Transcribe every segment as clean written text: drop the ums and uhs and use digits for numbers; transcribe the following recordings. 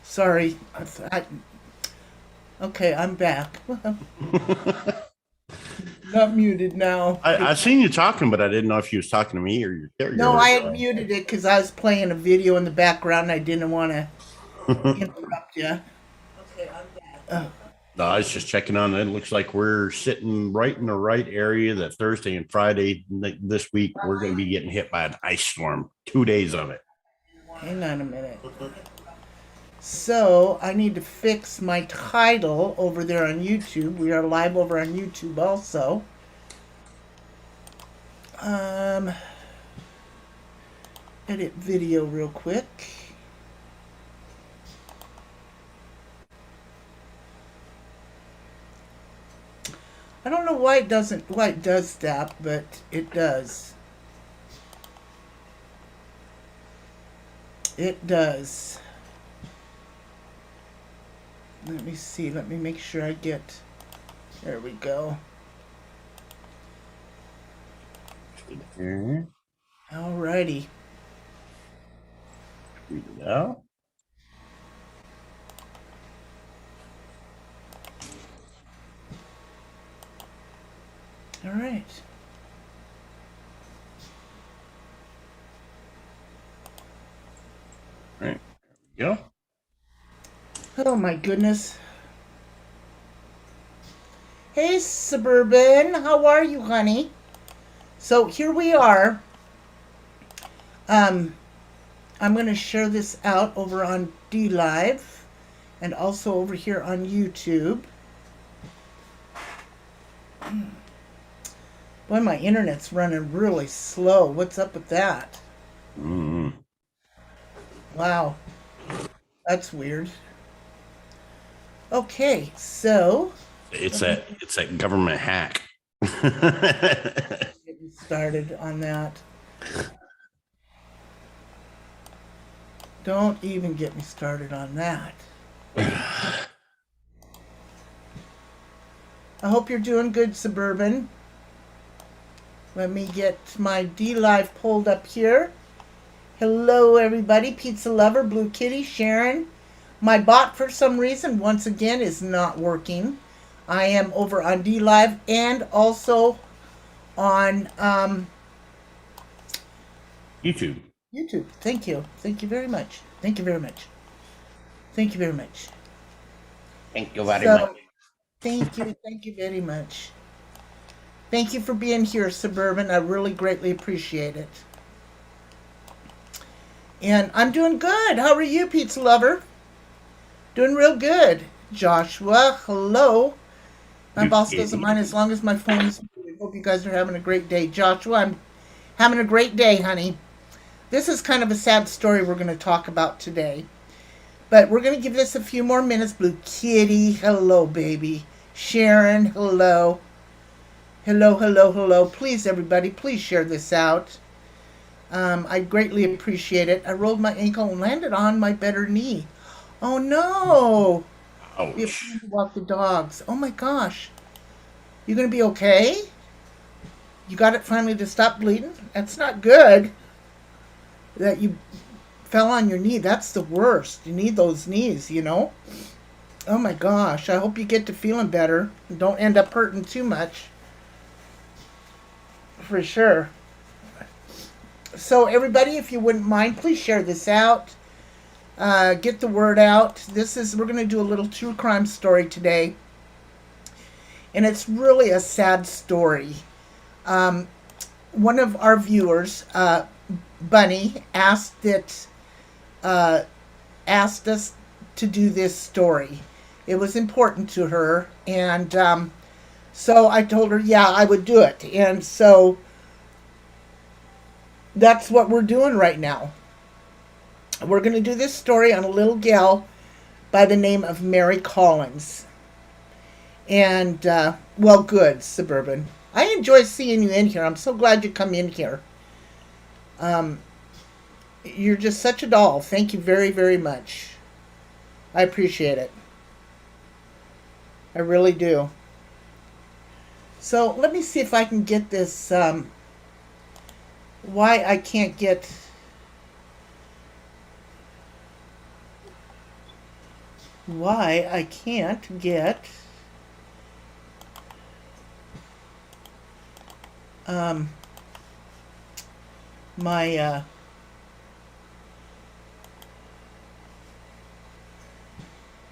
Sorry. Okay, I'm back. Not muted now. I seen you talking, but I didn't know if you was talking to me or your No, I caregiver. had muted it because I was playing a video in the background and I didn't want to interrupt you. Okay, I'm back. No, I was just checking on it. It looks like we're sitting right in the right area that Thursday and Friday this week we're going to be getting hit by an ice storm. 2 days of it. Hang on a minute. So I need to fix my title over there on YouTube. We are live over on YouTube also. Um, Edit video real quick. I don't know why it does that, but it does. It does. Let me see. Let me make sure I get. There we go. Read Alrighty. it out. All right. All right. There we go. Oh my goodness. Hey, Suburban. How are you, honey? So here we are. Um, I'm going to share this out over on D Live and also over here on YouTube. Boy, my internet's running really slow. What's up with that? Mm-hmm. Wow, that's weird. Okay, so It's let me that government hack. get me started on that. Don't even get me started on that. I hope you're doing good, Suburban. Let me get my D Live pulled up here. Hello, everybody. Pizza Lover, Blue Kitty, Sharon. My bot, for some reason, once again, is not working. I am over on D Live and also on YouTube. YouTube. Thank you. Thank you very much. Thank you very much. Thank you very much. Thank you very much. So, thank you. Thank you very much. Thank you for being here, Suburban. I really greatly appreciate it. And I'm doing good. How are you, Pizza Lover? Doing real good. Joshua, hello. My Blue boss doesn't Kitty. mind as long as my phone is muted. Hope you guys are having a great day. Joshua, I'm having a great day, honey. This is kind of a sad story we're going to talk about today. But we're going to give this a few more minutes. Blue Kitty, hello, baby. Sharon, hello. Hello, hello, hello. Please, everybody, please share this out. I greatly appreciate it. I rolled my ankle and landed on my better knee. Oh no! We have Ouch. to walk the dogs. Oh my gosh. You gonna be okay? You got it finally to stop bleeding? That's not good. That you fell on your knee. That's the worst. You need those knees, you know? Oh my gosh. I hope you get to feeling better. Don't end up hurting too much. For sure. So, everybody, if you wouldn't mind, please share this out. Get the word out. We're going to do a little true crime story today. And it's really a sad story. Um, One of our viewers, Bunny, uh, asked us to do this story. It was important to her, and so I told her, yeah, I would do it. And so that's what we're doing right now. We're going to do this story on a little gal by the name of Mary Collins. And, well, good, Suburban. I enjoy seeing you in here. I'm so glad you come in here. Um, you're just such a doll. Thank you very, very much. I appreciate it. I really do. So let me see if I can get this. Why I can't get. why I can't get um, my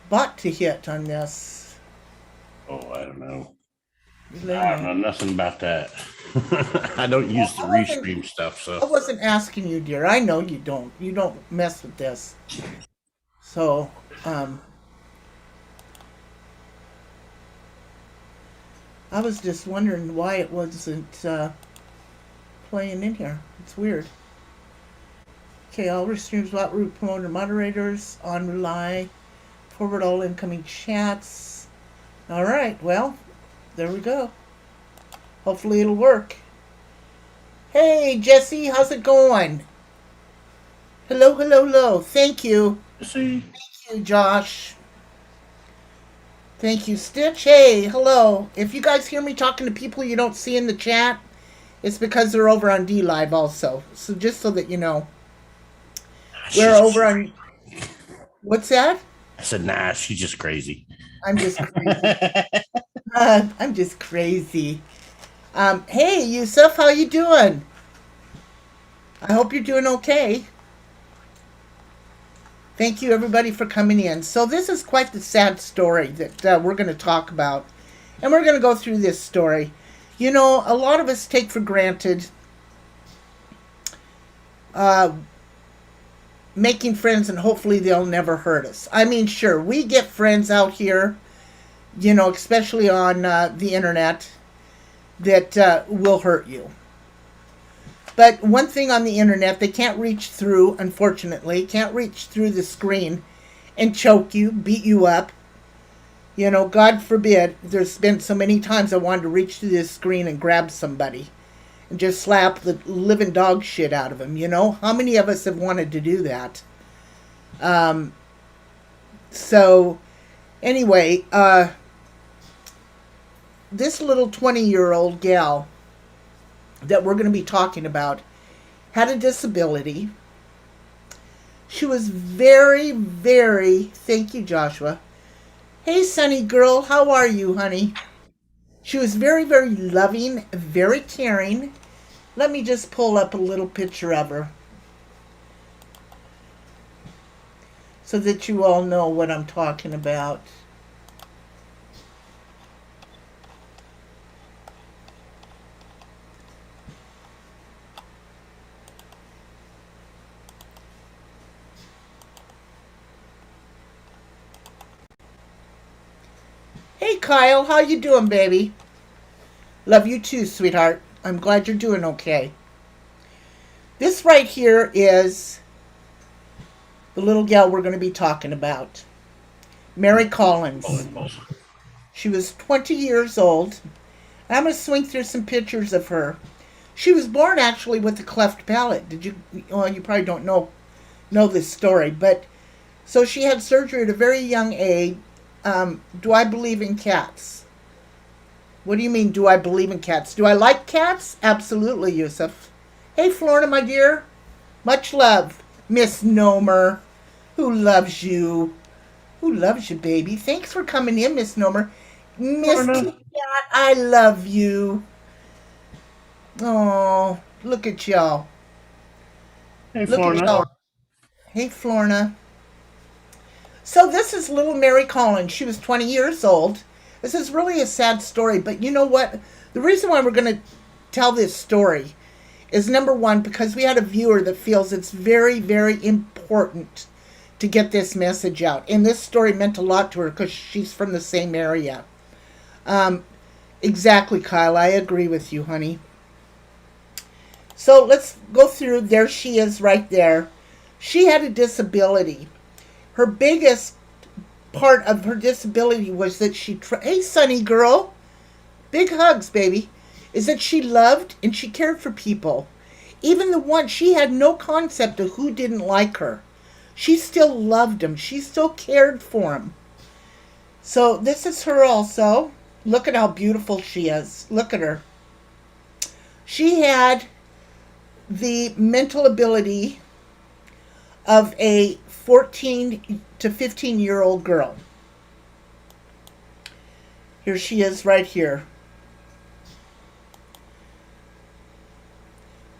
bot to hit on this. Oh, I don't know. I I don't know. know nothing about that. I don't use the restream stuff, I so wasn't asking you, dear. I know you don't. You don't mess with this. So, I was just wondering why it wasn't playing in here. It's weird. Okay, all restreams, bot root promoter moderators on rely. Forward all incoming chats. All right, well, there we go. Hopefully it'll work. Hey, Jesse, how's it going? Hello, hello, hello. Thank you. see. Thank you, Josh. Thank you, Stitch. Hey, hello. If you guys hear me talking to people you don't see in the chat, it's because they're over on D Live also. So just so that you know, we're She's over on. What's that? I said, nah, she's just crazy. I'm just crazy. I'm just crazy. Hey, Yusuf, how you doing? I hope you're doing okay. Thank you, everybody, for coming in. So this is quite the sad story that we're going to talk about, and we're going to go through this story. You know, a lot of us take for granted uh, making friends, and hopefully they'll never hurt us. I mean, sure, we get friends out here, you know, especially on the internet, that will hurt you. But one thing on the internet, they can't reach through, unfortunately, can't reach through the screen and choke you, beat you up. You know, God forbid, there's been so many times I wanted to reach through this screen and grab somebody and just slap the living dog shit out of them, you know? How many of us have wanted to do that? So, anyway, this little 20-year-old gal that we're going to be talking about had a disability. She was very, very, thank you, Joshua. Hey, Sunny girl, how are you, honey? She was very, very loving, very caring. Let me just pull up a little picture of her so that you all know what I'm talking about. Hey, Kyle, how you doing, baby? Love you too, sweetheart. I'm glad you're doing okay. This right here is the little gal we're going to be talking about. Mary Collins. She was 20 years old. I'm going to swing through some pictures of her. She was born actually with a cleft palate. Did you? Well, you probably don't know this story, but so she had surgery at a very young age. Do I believe in cats? What do you mean? Do I believe in cats? Do I like cats? Absolutely, Yusuf. Hey, Florida, my dear. Much love, Misnomer. Who loves you? Who loves you, baby? Thanks for coming in, Misnomer. Miss Kitty Cat, I love you. Oh, look at y'all. Hey, Look at Florina. y'all. Hey, Florina. So this is little Mary Collins. She was 20 years old. This is really a sad story, but you know what? The reason why we're going to tell this story is number one, because we had a viewer that feels it's very, very important to get this message out. And this story meant a lot to her because she's from the same area. Exactly, Kyle. I agree with you, honey. So let's go through. There she is right there. She had a disability. Her biggest part of her disability was that hey, Sunny girl, big hugs, baby, is that she loved and she cared for people. Even the one, she had no concept of who didn't like her. She still loved them. She still cared for them. So this is her also. Look at how beautiful she is. Look at her. She had the mental ability of a 14 to 15-year-old girl. Here she is right here.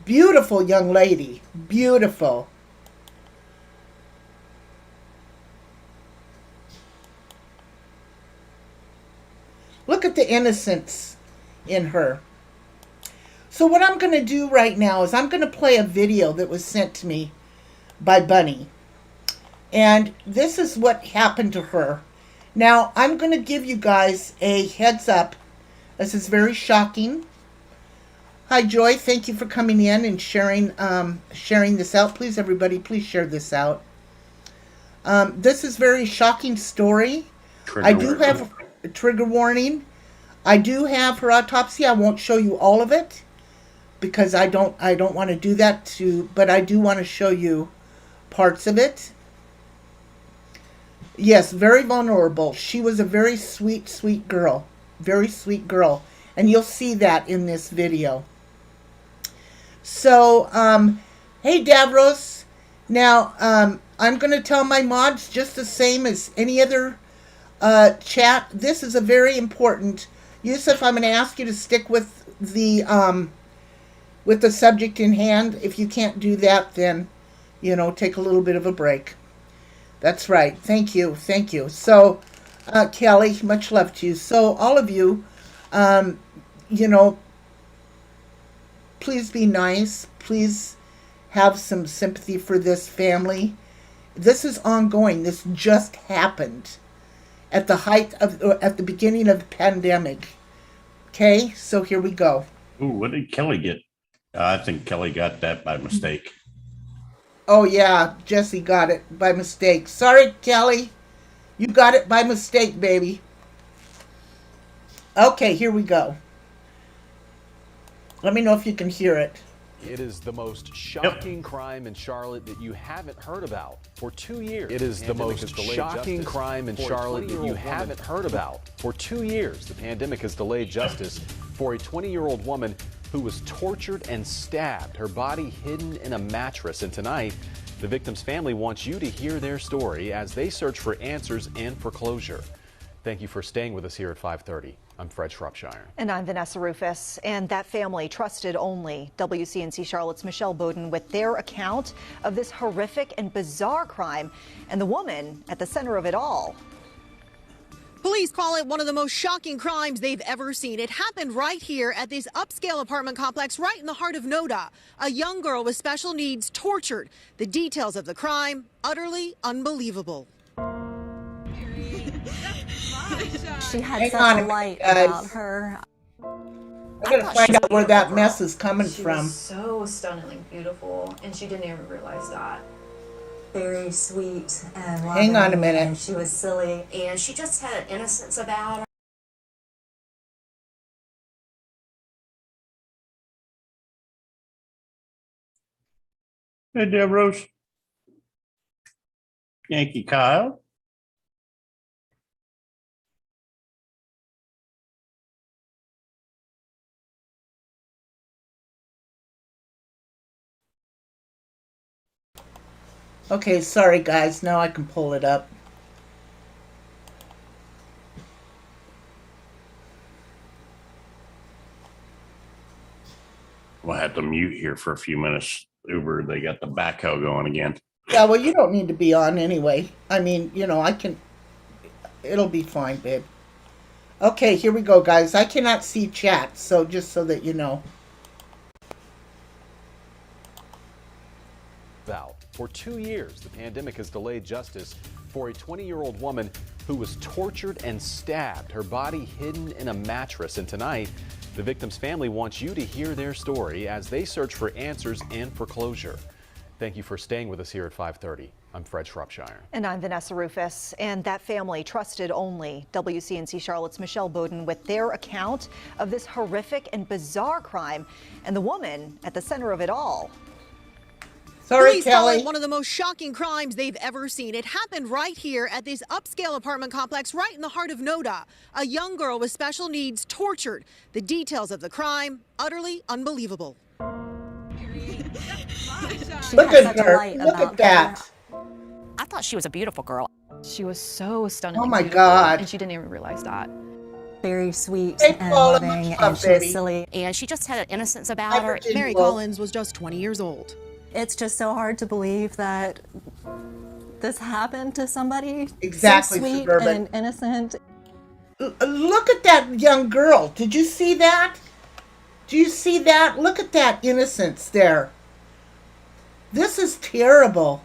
Beautiful young lady. Beautiful. Look at the innocence in her. So what I'm going to do right now is I'm going to play a video that was sent to me by Bunny. And this is what happened to her. Now, I'm going to give you guys a heads up. This is very shocking. Hi, Joy. Thank you for coming in and sharing this out. Please, everybody, please share this out. This is very shocking story. I do have a trigger warning. I do have her autopsy. I won't show you all of it because I don't want to do that but I do want to show you parts of it. Yes, very vulnerable. She was a very sweet, sweet girl. Very sweet girl. And you'll see that in this video. So, hey, Davros. Now, I'm going to tell my mods just the same as any other chat. This is a very important. Yusuf, I'm going to ask you to stick with the subject in hand. If you can't do that, then, take a little bit of a break. That's right. Thank you. Thank you. So, Kelly, much love to you. So, all of you, please be nice. Please have some sympathy for this family. This is ongoing. This just happened at the beginning of the pandemic. Okay, so here we go. Ooh, what did Kelly get? I think Kelly got that by mistake. Oh, yeah, Jesse got it by mistake. Sorry, Kelly. You got it by mistake, baby. Okay, here we go. Let me know if you can hear it. It is the most shocking crime in Charlotte that you haven't heard about for 2 years. It is the most shocking crime in Charlotte that you haven't heard about for 2 years. The pandemic has delayed justice for a 20-year-old woman who was tortured and stabbed, her body hidden in a mattress. And tonight, the victim's family wants you to hear their story as they search for answers and for closure. Thank you for staying with us here at 5:30. I'm Fred Shropshire. And I'm Vanessa Rufus. And that family trusted only WCNC Charlotte's Michelle Bowden with their account of this horrific and bizarre crime and the woman at the center of it all. Police call it one of the most shocking crimes they've ever seen. It happened right here at this upscale apartment complex right in the heart of Noda. A young girl with special needs tortured. The details of the crime, utterly unbelievable. She had Hang such on a light guys. about her. I gotta find out where that mess is coming She from. was so stunningly beautiful, and she didn't even realize that. Very sweet and loving. Hang on a minute. And she was silly. And she just had an innocence about her. Hey, Deborose. Yankee Kyle. Okay, sorry guys. Now I can pull it up. We'll have to mute here for a few minutes. Uber, they got the backhoe going again. Yeah, well, you don't need to be on anyway. I mean, I can. It'll be fine, babe. Okay, here we go, guys. I cannot see chat, so just so that you know. For 2 years, the pandemic has delayed justice for a 20-year-old woman who was tortured and stabbed, her body hidden in a mattress. And tonight, the victim's family wants you to hear their story as they search for answers and for closure. Thank you for staying with us here at 5:30. I'm Fred Shropshire. And I'm Vanessa Rufus. And that family trusted only WCNC Charlotte's Michelle Bowden with their account of this horrific and bizarre crime and the woman at the center of it all. Sorry, Police call Kelly. it one of the most shocking crimes they've ever seen. It happened right here at this upscale apartment complex right in the heart of Noda. A young girl with special needs tortured. The details of the crime, utterly unbelievable. She Look had at such a her. light Look about at that. her. I thought she was a beautiful girl. She was so stunningly Oh my beautiful, God. and she didn't even realize that. very sweet Hey, and Paula, loving, much and love, she was baby. silly. And she just had an innocence Hi, about her. Virginia. Mary Collins was just 20 years old. It's just so hard to believe that this happened to somebody Exactly, so sweet Suburban. and innocent. Look at that young girl. Did you see that? Do you see that? Look at that innocence there. This is terrible.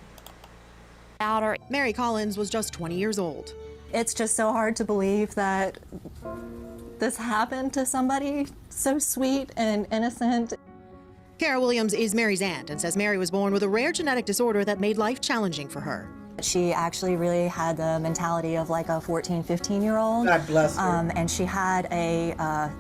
About her. Mary Collins was just 20 years old. It's just so hard to believe that this happened to somebody so sweet and innocent. Kara Williams is Mary's aunt and says Mary was born with a rare genetic disorder that made life challenging for her. She actually really had the mentality of like a 14, 15-year-old. God bless her. And she had a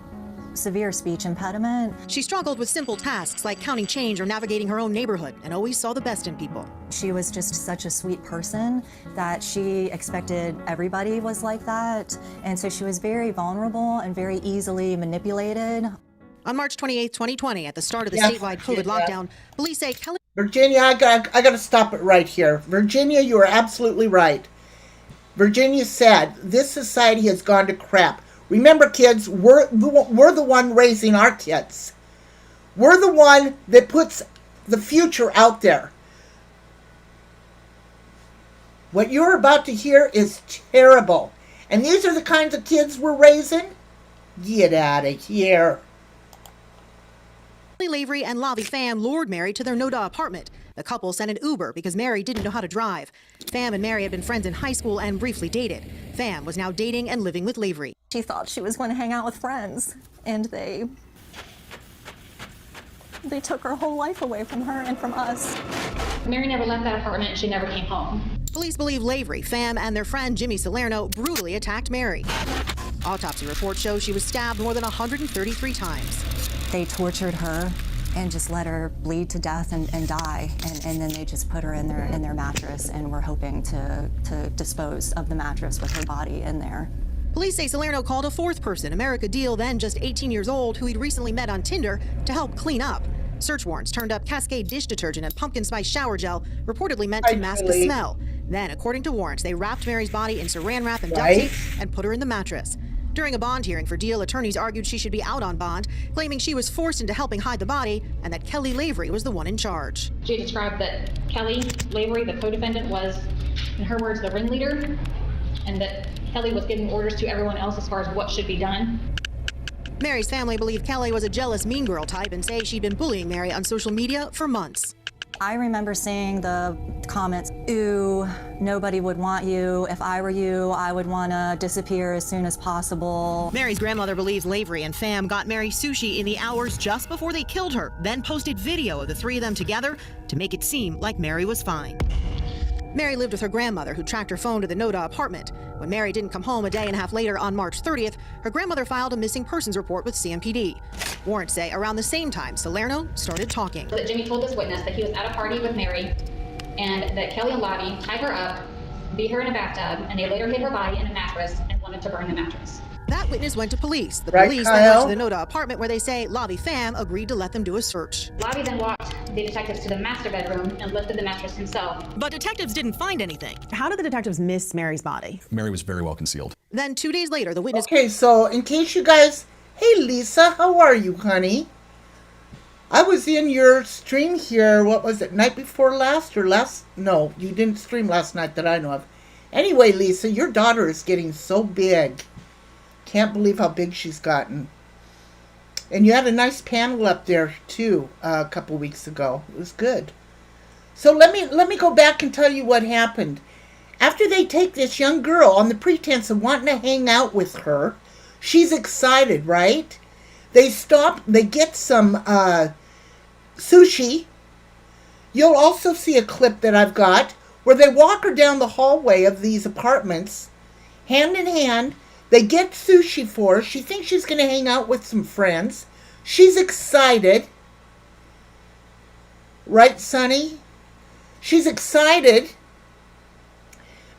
severe speech impediment. She struggled with simple tasks like counting change or navigating her own neighborhood and always saw the best in people. She was just such a sweet person that she expected everybody was like that. And so she was very vulnerable and very easily manipulated. On March 28, 2020, at the start of the Yes, statewide COVID yeah. lockdown, police say Kelly Virginia, I got to stop it right here. Virginia, you are absolutely right. Virginia said this society has gone to crap. Remember, kids, we're the one raising our kids. We're the one that puts the future out there. What you're about to hear is terrible. And these are the kinds of kids we're raising? Get out of here. Lavery and Lavi Pham lured Mary to their Noda apartment. The couple sent an Uber because Mary didn't know how to drive. Pham and Mary had been friends in high school and briefly dated. Pham was now dating and living with Lavery. She thought she was going to hang out with friends, and they took her whole life away from her and from us. Mary never left that apartment and she never came home. Police believe Lavery, Pham, and their friend Jimmy Salerno brutally attacked Mary. Autopsy reports show she was stabbed more than 133 times. They tortured her and just let her bleed to death and die. And then they just put her in their mattress, and were hoping to dispose of the mattress with her body in there. Police say Salerno called a fourth person, America Deal, then just 18 years old, who he'd recently met on Tinder, to help clean up. Search warrants turned up Cascade dish detergent and pumpkin spice shower gel, reportedly meant to mask the smell. Then, according to warrants, they wrapped Mary's body in saran wrap and duct tape and put her in the mattress. During a bond hearing for Deal, attorneys argued she should be out on bond, claiming she was forced into helping hide the body and that Kelly Lavery was the one in charge. She described that Kelly Lavery, the co-defendant, was, in her words, the ringleader, and that Kelly was giving orders to everyone else as far as what should be done. Mary's family believe Kelly was a jealous mean girl type and say she'd been bullying Mary on social media for months. I remember seeing the comments, "Ooh, nobody would want you. If I were you, I would want to disappear as soon as possible." Mary's grandmother believes Lavery and Pham got Mary sushi in the hours just before they killed her, then posted video of the three of them together to make it seem like Mary was fine. Mary lived with her grandmother, who tracked her phone to the Noda apartment. When Mary didn't come home a day and a half later on March 30th, her grandmother filed a missing persons report with CMPD. Warrants say around the same time, Salerno started talking. That Jimmy told this witness that he was at a party with Mary and that Kelly and Lavi tied her up, beat her in a bathtub, and they later hid her body in a mattress and wanted to burn the mattress. That witness went to police. The Right, police then Kyle? went to the Noda apartment, where they say Lavi Pham agreed to let them do a search. Lavi then walked the detectives to the master bedroom and lifted the mattress himself. But detectives didn't find anything. How did the detectives miss Mary's body? Mary was very well concealed. Then 2 days later, the witness Okay, so in case you guys, hey Lisa, how are you, honey? I was in your stream here, what was it, night before last or last? No, you didn't stream last night that I know of. Anyway, Lisa, your daughter is getting so big. Can't believe how big she's gotten. And you had a nice panel up there too a couple weeks ago. It was good. So let me go back and tell you what happened. After they take this young girl on the pretense of wanting to hang out with her, she's excited, right? They stop, they get some sushi. You'll also see a clip that I've got where they walk her down the hallway of these apartments, hand in hand. They get sushi for her. She thinks she's going to hang out with some friends. She's excited. Right, Sonny? She's excited.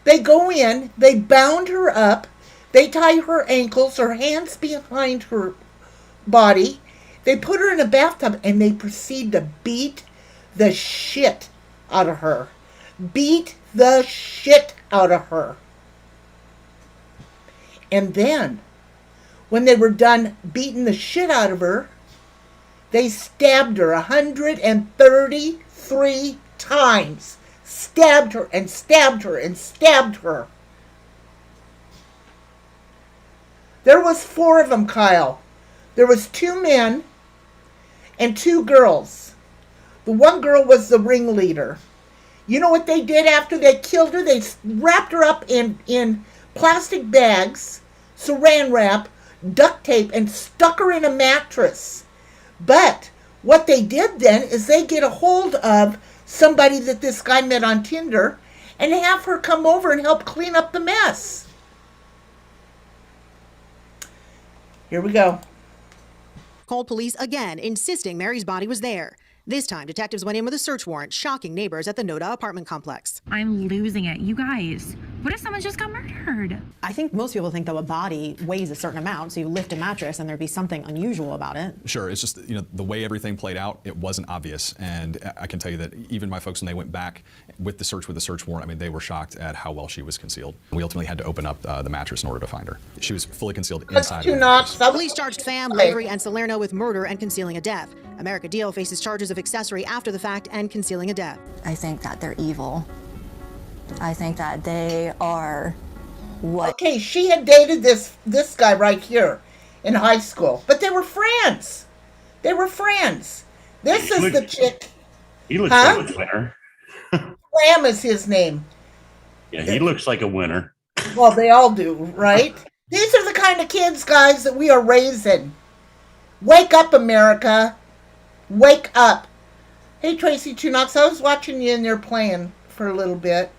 They go in. They bound her up. They tie her ankles, her hands behind her body. They put her in a bathtub and they proceed to beat the shit out of her. Beat the shit out of her. And then, when they were done beating the shit out of her, they stabbed her 133 times. Stabbed her and stabbed her and stabbed her. There was 4 of them, Kyle. There was 2 men and 2 girls. The one girl was the ringleader. You know what they did after they killed her? They wrapped her up in plastic bags, saran wrap, duct tape, and stuck her in a mattress. But what they did then is they get a hold of somebody that this guy met on Tinder and have her come over and help clean up the mess. Here we go. Called police again, insisting Mary's body was there. This time, detectives went in with a search warrant, shocking neighbors at the Noda apartment complex. I'm losing it. You guys, what if someone just got murdered? I think most people think that a body weighs a certain amount, so you lift a mattress and there'd be something unusual about it. Sure, it's just, the way everything played out, it wasn't obvious. And I can tell you that even my folks, when they went back with the search warrant, I mean, they were shocked at how well she was concealed. We ultimately had to open up the mattress in order to find her. She was fully concealed inside the mattress. Police charged Pham, Lavery, and Salerno with murder and concealing a death. America Deal faces charges of accessory after the fact and concealing a death. I think that they're evil. I think that they are what... Okay, she had dated this guy right here in high school, but they were friends. They were friends. This is the chick. He looks like a winner. Ram is his name. Yeah, he looks like a winner. Well, they all do, right? These are the kind of kids, guys, that we are raising. Wake up, America. Wake up. Hey, Tracy Tunox, I was watching you in there playing for a little bit.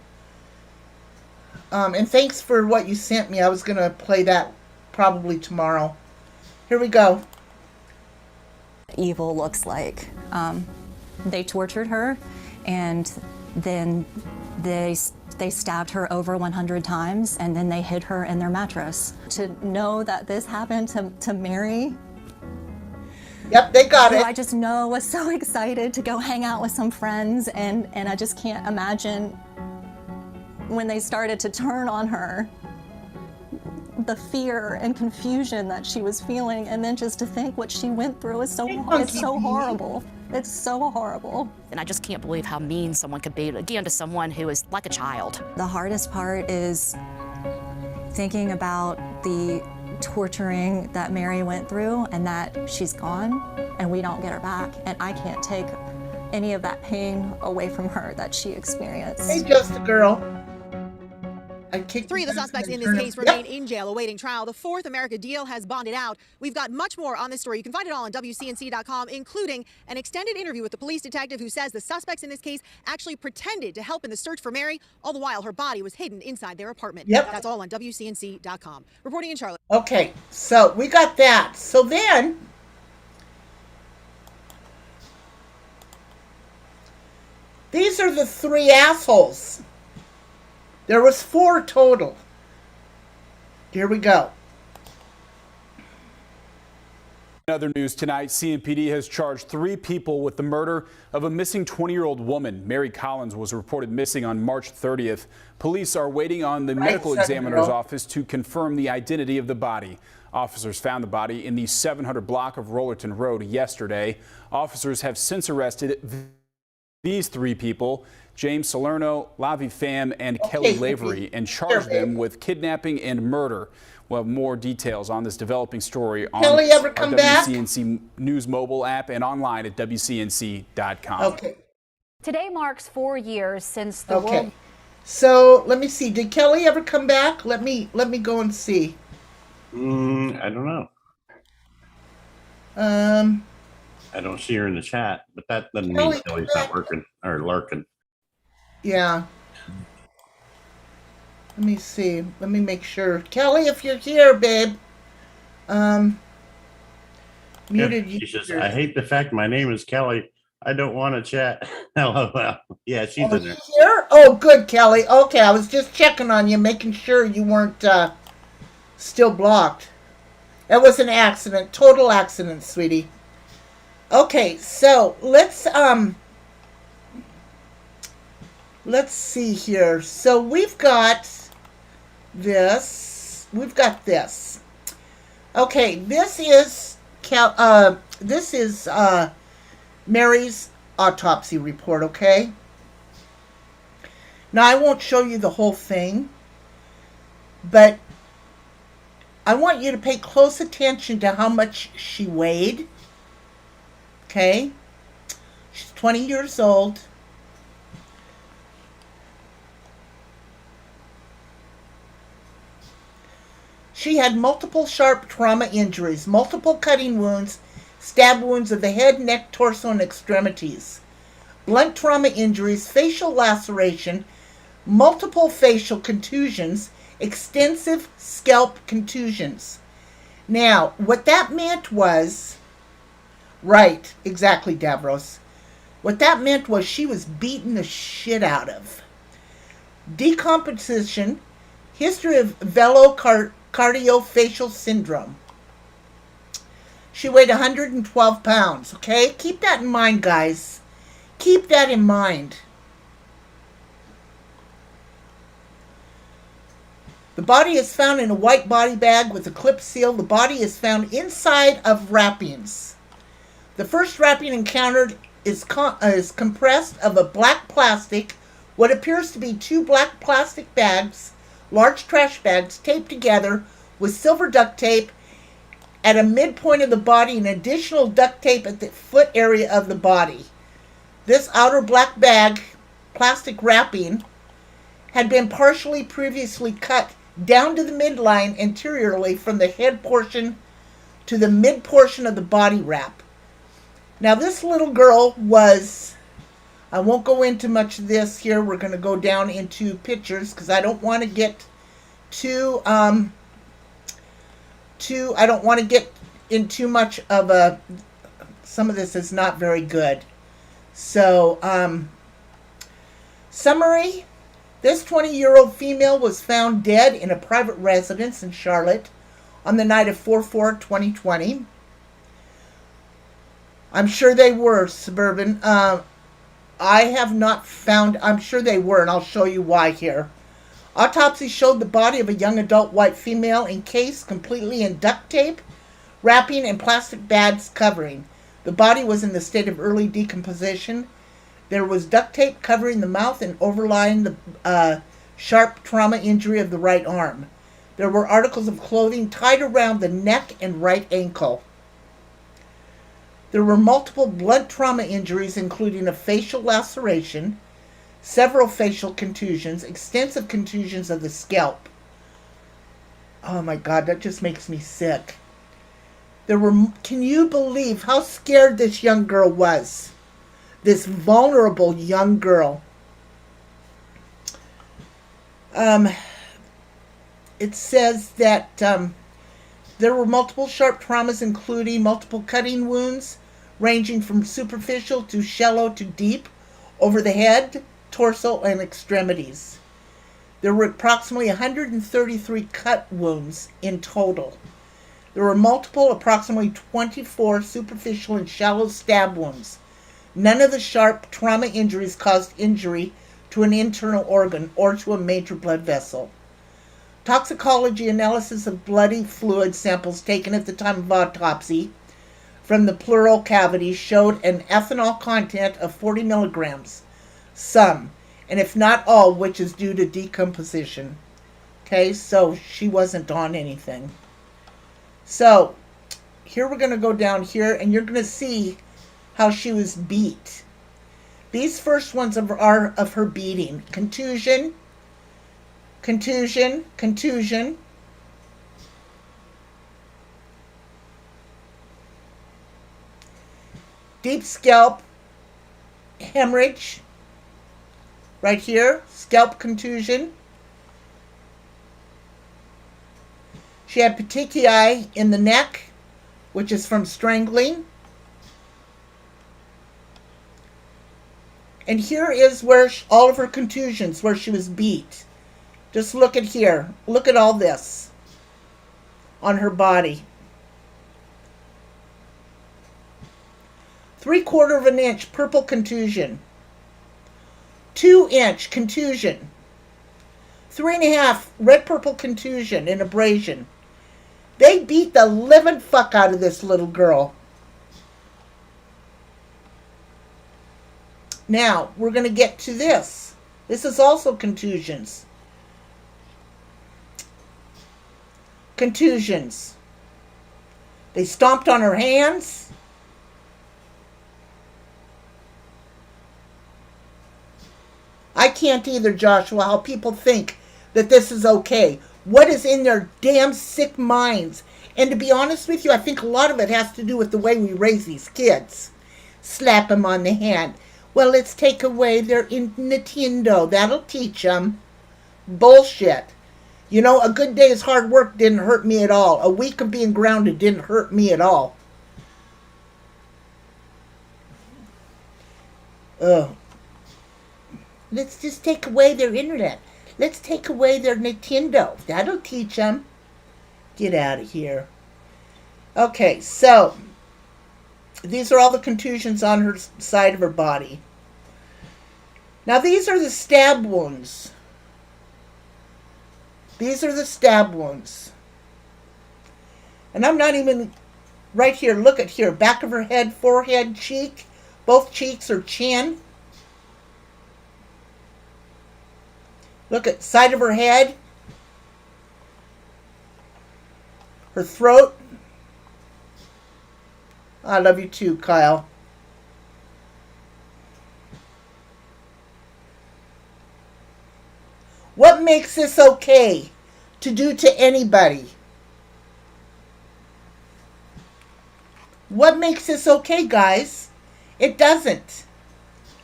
And thanks for what you sent me. I was going to play that probably tomorrow. Here we go. Evil looks like. They tortured her, and then they stabbed her over 100 times, and then they hid her in their mattress. To know that this happened to Mary. Yep, they got it. I just know was so excited to go hang out with some friends, and I just can't imagine when they started to turn on her, the fear and confusion that she was feeling, and then just to think what she went through is so horrible. It's so horrible. And I just can't believe how mean someone could be, again, to someone who is like a child. The hardest part is thinking about the torturing that Mary went through, and that she's gone and we don't get her back, and I can't take any of that pain away from her that she experienced. Hey, just a girl. 3 of the suspects in this case remain in jail awaiting trial. The 4th, America Deal, has bonded out. We've got much more on this story. You can find it all on WCNC.com, including an extended interview with the police detective who says the suspects in this case actually pretended to help in the search for Mary, all the while her body was hidden inside their apartment. Yep. That's all on WCNC.com. Reporting in Charlotte. Okay, so we got that. So then, these are the 3 assholes. There was 4 total. Here we go. In other news tonight, CMPD has charged 3 people with the murder of a missing 20-year-old woman. Mary Collins was reported missing on March 30th. Police are waiting on the medical examiner's office to confirm the identity of the body. Officers found the body in the 700 block of Rollerton Road yesterday. Officers have since arrested these 3 people, James Salerno, Lavi Pham, and Kelly Lavery, and charged them with kidnapping and murder. We'll have more details on this developing story on our WCNC News mobile app and online at WCNC.com. Okay. Today marks 4 years since the world. So let me see. Did Kelly ever come back? Let me go and see. I don't know. I don't see her in the chat, but that doesn't mean Kelly's not working or lurking. Yeah. Let me see. Let me make sure. Kelly, if you're here, babe. Muted you. She says, I hate the fact my name is Kelly. I don't want to chat. LOL. Yeah, she's in there. Here? Oh, good, Kelly. Okay, I was just checking on you, making sure you weren't still blocked. It was an accident. Total accident, sweetie. Okay, so let's see here. So we've got this. We've got this. Okay, this is Mary's autopsy report, okay? Now, I won't show you the whole thing, but I want you to pay close attention to how much she weighed, okay? She's 20 years old. She had multiple sharp trauma injuries, multiple cutting wounds, stab wounds of the head, neck, torso, and extremities, blunt trauma injuries, facial laceration, multiple facial contusions, extensive scalp contusions. Now, what that meant was, right, exactly, Davros. What that meant was she was beaten the shit out of. Decomposition, history of velocardiofacial syndrome. She weighed 112 pounds, okay? Keep that in mind, guys. Keep that in mind. The body is found in a white body bag with a clip seal. The body is found inside of wrappings. The first wrapping encountered is compressed of a black plastic, what appears to be two black plastic bags, large trash bags, taped together with silver duct tape at a midpoint of the body and additional duct tape at the foot area of the body. This outer black bag, plastic wrapping, had been partially previously cut down to the midline anteriorly from the head portion to the mid portion of the body wrap. Now, this little girl was, I won't go into much of this here. We're going to go down into pictures because I don't want to get I don't want to get in too much of some of this is not very good. So, summary. This 20-year-old female was found dead in a private residence in Charlotte on the night of 4/4/2020. I'm sure they were, Suburban. I have not found, I'm sure they were, and I'll show you why here. Autopsy showed the body of a young adult white female encased completely in duct tape, wrapping, and plastic bags covering. The body was in the state of early decomposition. There was duct tape covering the mouth and overlying the sharp trauma injury of the right arm. There were articles of clothing tied around the neck and right ankle. There were multiple blunt trauma injuries, including a facial laceration, several facial contusions, extensive contusions of the scalp. Oh my God, that just makes me sick. Can you believe how scared this young girl was? This vulnerable young girl. It says that there were multiple sharp traumas, including multiple cutting wounds, ranging from superficial to shallow to deep, over the head, torso, and extremities. There were approximately 133 cut wounds in total. There were multiple, approximately 24 superficial and shallow stab wounds. None of the sharp trauma injuries caused injury to an internal organ or to a major blood vessel. Toxicology analysis of bloody fluid samples taken at the time of autopsy from the pleural cavity showed an ethanol content of 40 milligrams, some, and if not all, which is due to decomposition. Okay, so she wasn't on anything. So, here we're going to go down here, and you're going to see how she was beat. These first ones are of her beating. Contusion, contusion, contusion. Deep scalp hemorrhage. Right here, scalp contusion. She had petechiae in the neck, which is from strangling. And here is where all of her contusions, where she was beat. Just look at here. Look at all this on her body. 3/4 of an inch purple contusion. 2-inch contusion. 3.5 red purple contusion and abrasion. They beat the living fuck out of this little girl. Now, we're going to get to this. This is also contusions. Contusions. They stomped on her hands. I can't either, Joshua, how people think that this is okay. What is in their damn sick minds? And to be honest with you, I think a lot of it has to do with the way we raise these kids. Slap them on the hand. Well, let's take away their Nintendo. That'll teach them. Bullshit. You know, a good day's hard work didn't hurt me at all. A week of being grounded didn't hurt me at all. Ugh. Let's just take away their internet. Let's take away their Nintendo. That'll teach them. Get out of here. Okay, so these are all the contusions on her side of her body. Now these are the stab wounds. These are the stab wounds. And I'm not even right here. Look at here. Back of her head, forehead, cheek. Both cheeks or chin. Look at side of her head. Her throat. I love you too, Kyle. What makes this okay to do to anybody? What makes this okay, guys? It doesn't.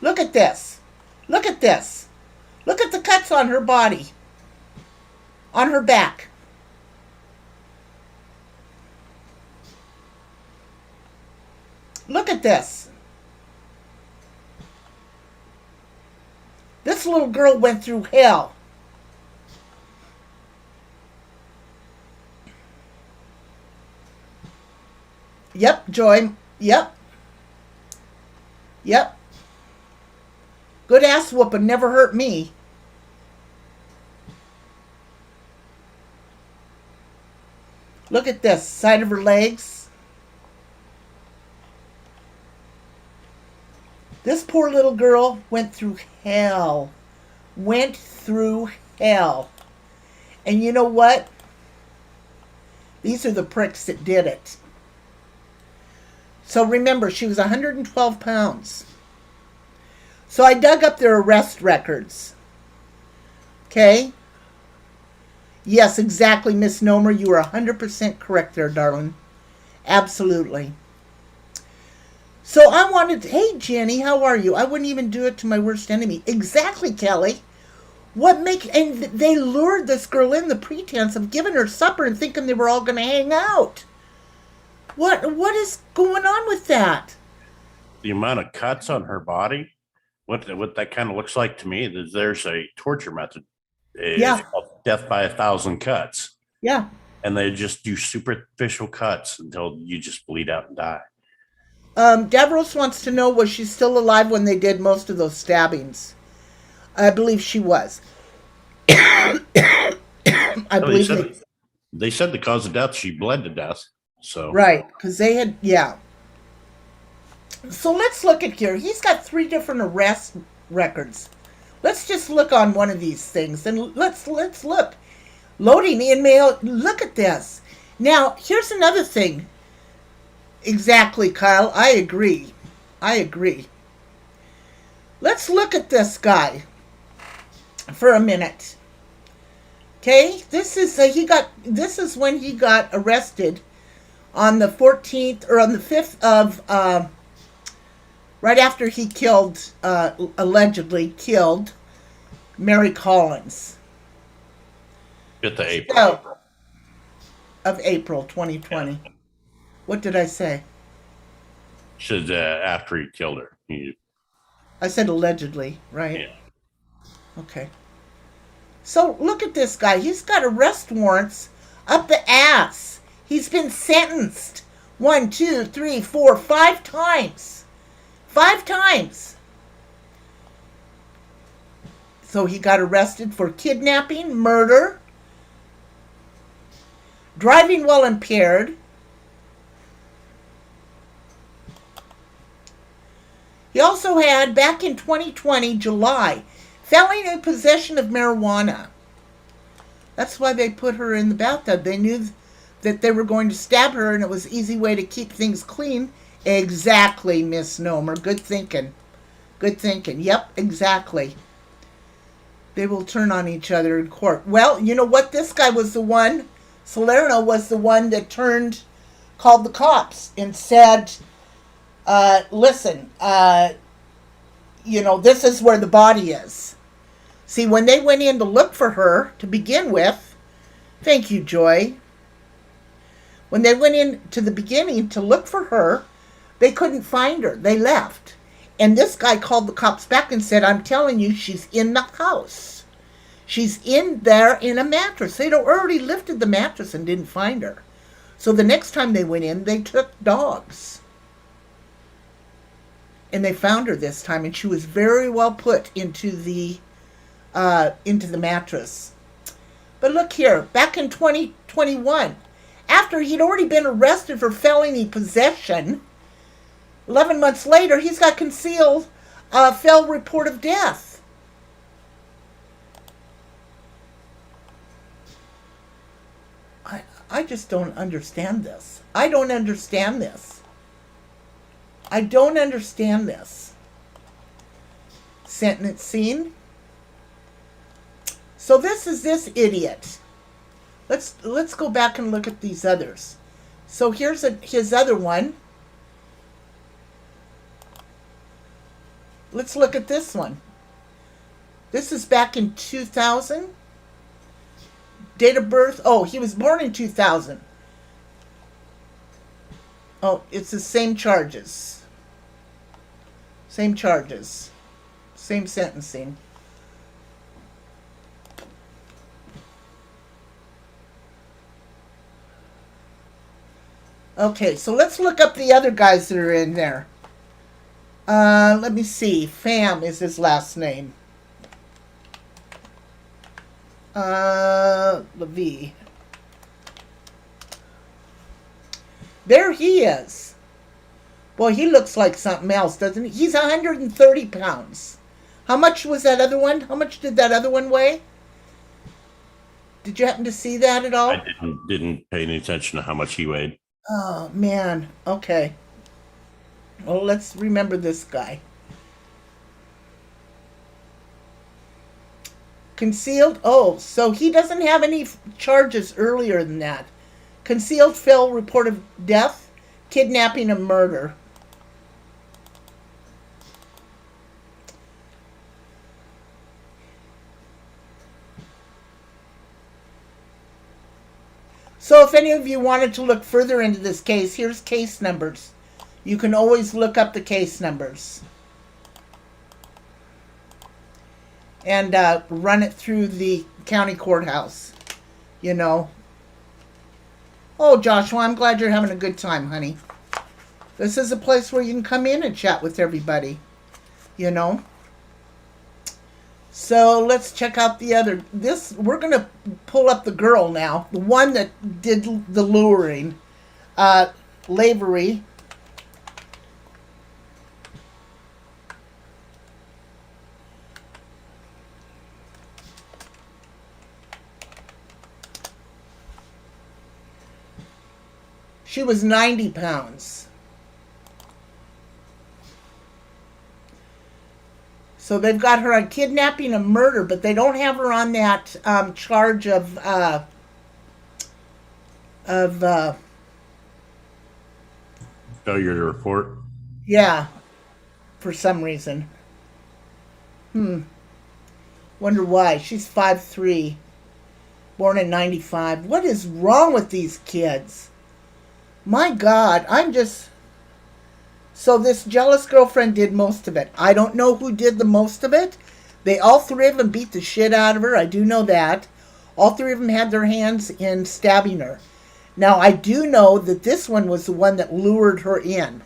Look at this. Look at this. Look at the cuts on her body. On her back. Look at this. This little girl went through hell. Yep, Joy. Yep. Yep. Good ass whooping never hurt me. Look at this. Side of her legs. This poor little girl went through hell. Went through hell. And you know what? These are the pricks that did it. So remember, she was 112 pounds. So I dug up their arrest records. Okay? Yes, exactly, Miss Nomer. You are 100% correct there, darling. Absolutely. So I wanted, hey, Jenny, how are you? I wouldn't even do it to my worst enemy. Exactly, Kelly. And they lured this girl in the pretense of giving her supper and thinking they were all going to hang out. What is going on with that? The amount of cuts on her body, what that kind of looks like to me, there's a torture method. It's called death by 1,000 cuts. Yeah. And they just do superficial cuts until you just bleed out and die. Davros wants to know, was she still alive when they did most of those stabbings? I believe she was. I believe they said the cause of death, she bled to death. So right, because they had, yeah. So let's look at here. He's got 3 different arrest records. Let's just look on one of these things and let's look. Loading in mail. Look at this. Now, here's another thing. Exactly, Kyle. I agree. Let's look at this guy for a minute. Okay, this is when he got arrested on the 14th or on the 5th of right after he allegedly killed Mary Collins. 5th of April. Of April 2020. Yeah. What did I say? Said after he killed her. I said allegedly, right? Yeah. Okay. So look at this guy. He's got arrest warrants up the ass. He's been sentenced 1, 2, 3, 4, 5 times. 5 times. So he got arrested for kidnapping, murder, driving while impaired. He also had, back in 2020, July, felony possession of marijuana. That's why they put her in the bathtub. They knew that they were going to stab her, and it was an easy way to keep things clean. Exactly, misnomer. Good thinking. Good thinking. Yep, exactly. They will turn on each other in court. Well, you know what? This guy was the one, Salerno was the one that called the cops and said, listen, this is where the body is. See, when they went in to look for her to begin with, thank you, Joy. When they went in to the beginning to look for her, they couldn't find her. They left. And this guy called the cops back and said, I'm telling you, she's in the house. She's in there in a mattress. They'd already lifted the mattress and didn't find her. So the next time they went in, they took dogs. And they found her this time, and she was very well put into the mattress. But look here, back in 2021, after he'd already been arrested for felony possession, 11 months later, he's got concealed fell report of death. I just don't understand this. I don't understand this. Sentencing. So this is this idiot. Let's go back and look at these others. So here's his other one. Let's look at this one. This is back in 2000. Date of birth. Oh, he was born in 2000. Oh, it's the same charges. Same charges. Same sentencing. Okay, so let's look up the other guys that are in there. Let me see. Pham is his last name. Levy. There he is. Boy, he looks like something else, doesn't he? He's 130 pounds. How much was that other one? How much did that other one weigh? Did you happen to see that at all? I didn't pay any attention to how much he weighed. Oh, man. Okay. Well, let's remember this guy. Concealed. Oh, so he doesn't have any charges earlier than that. Concealed fell report of death, kidnapping, and murder. So if any of you wanted to look further into this case, here's case numbers. You can always look up the case numbers and run it through the county courthouse, you know. Oh, Joshua, I'm glad you're having a good time, honey. This is a place where you can come in and chat with everybody, you know. So let's check out the other. We're going to pull up the girl now, the one that did the luring. Lavery. She was 90 pounds. So they've got her on kidnapping and murder, but they don't have her on that charge of failure to report. Yeah, for some reason. Wonder why. She's 5'3", born in 95. What is wrong with these kids? My God, So this jealous girlfriend did most of it. I don't know who did the most of it. All three of them beat the shit out of her. I do know that. All three of them had their hands in stabbing her. Now, I do know that this one was the one that lured her in.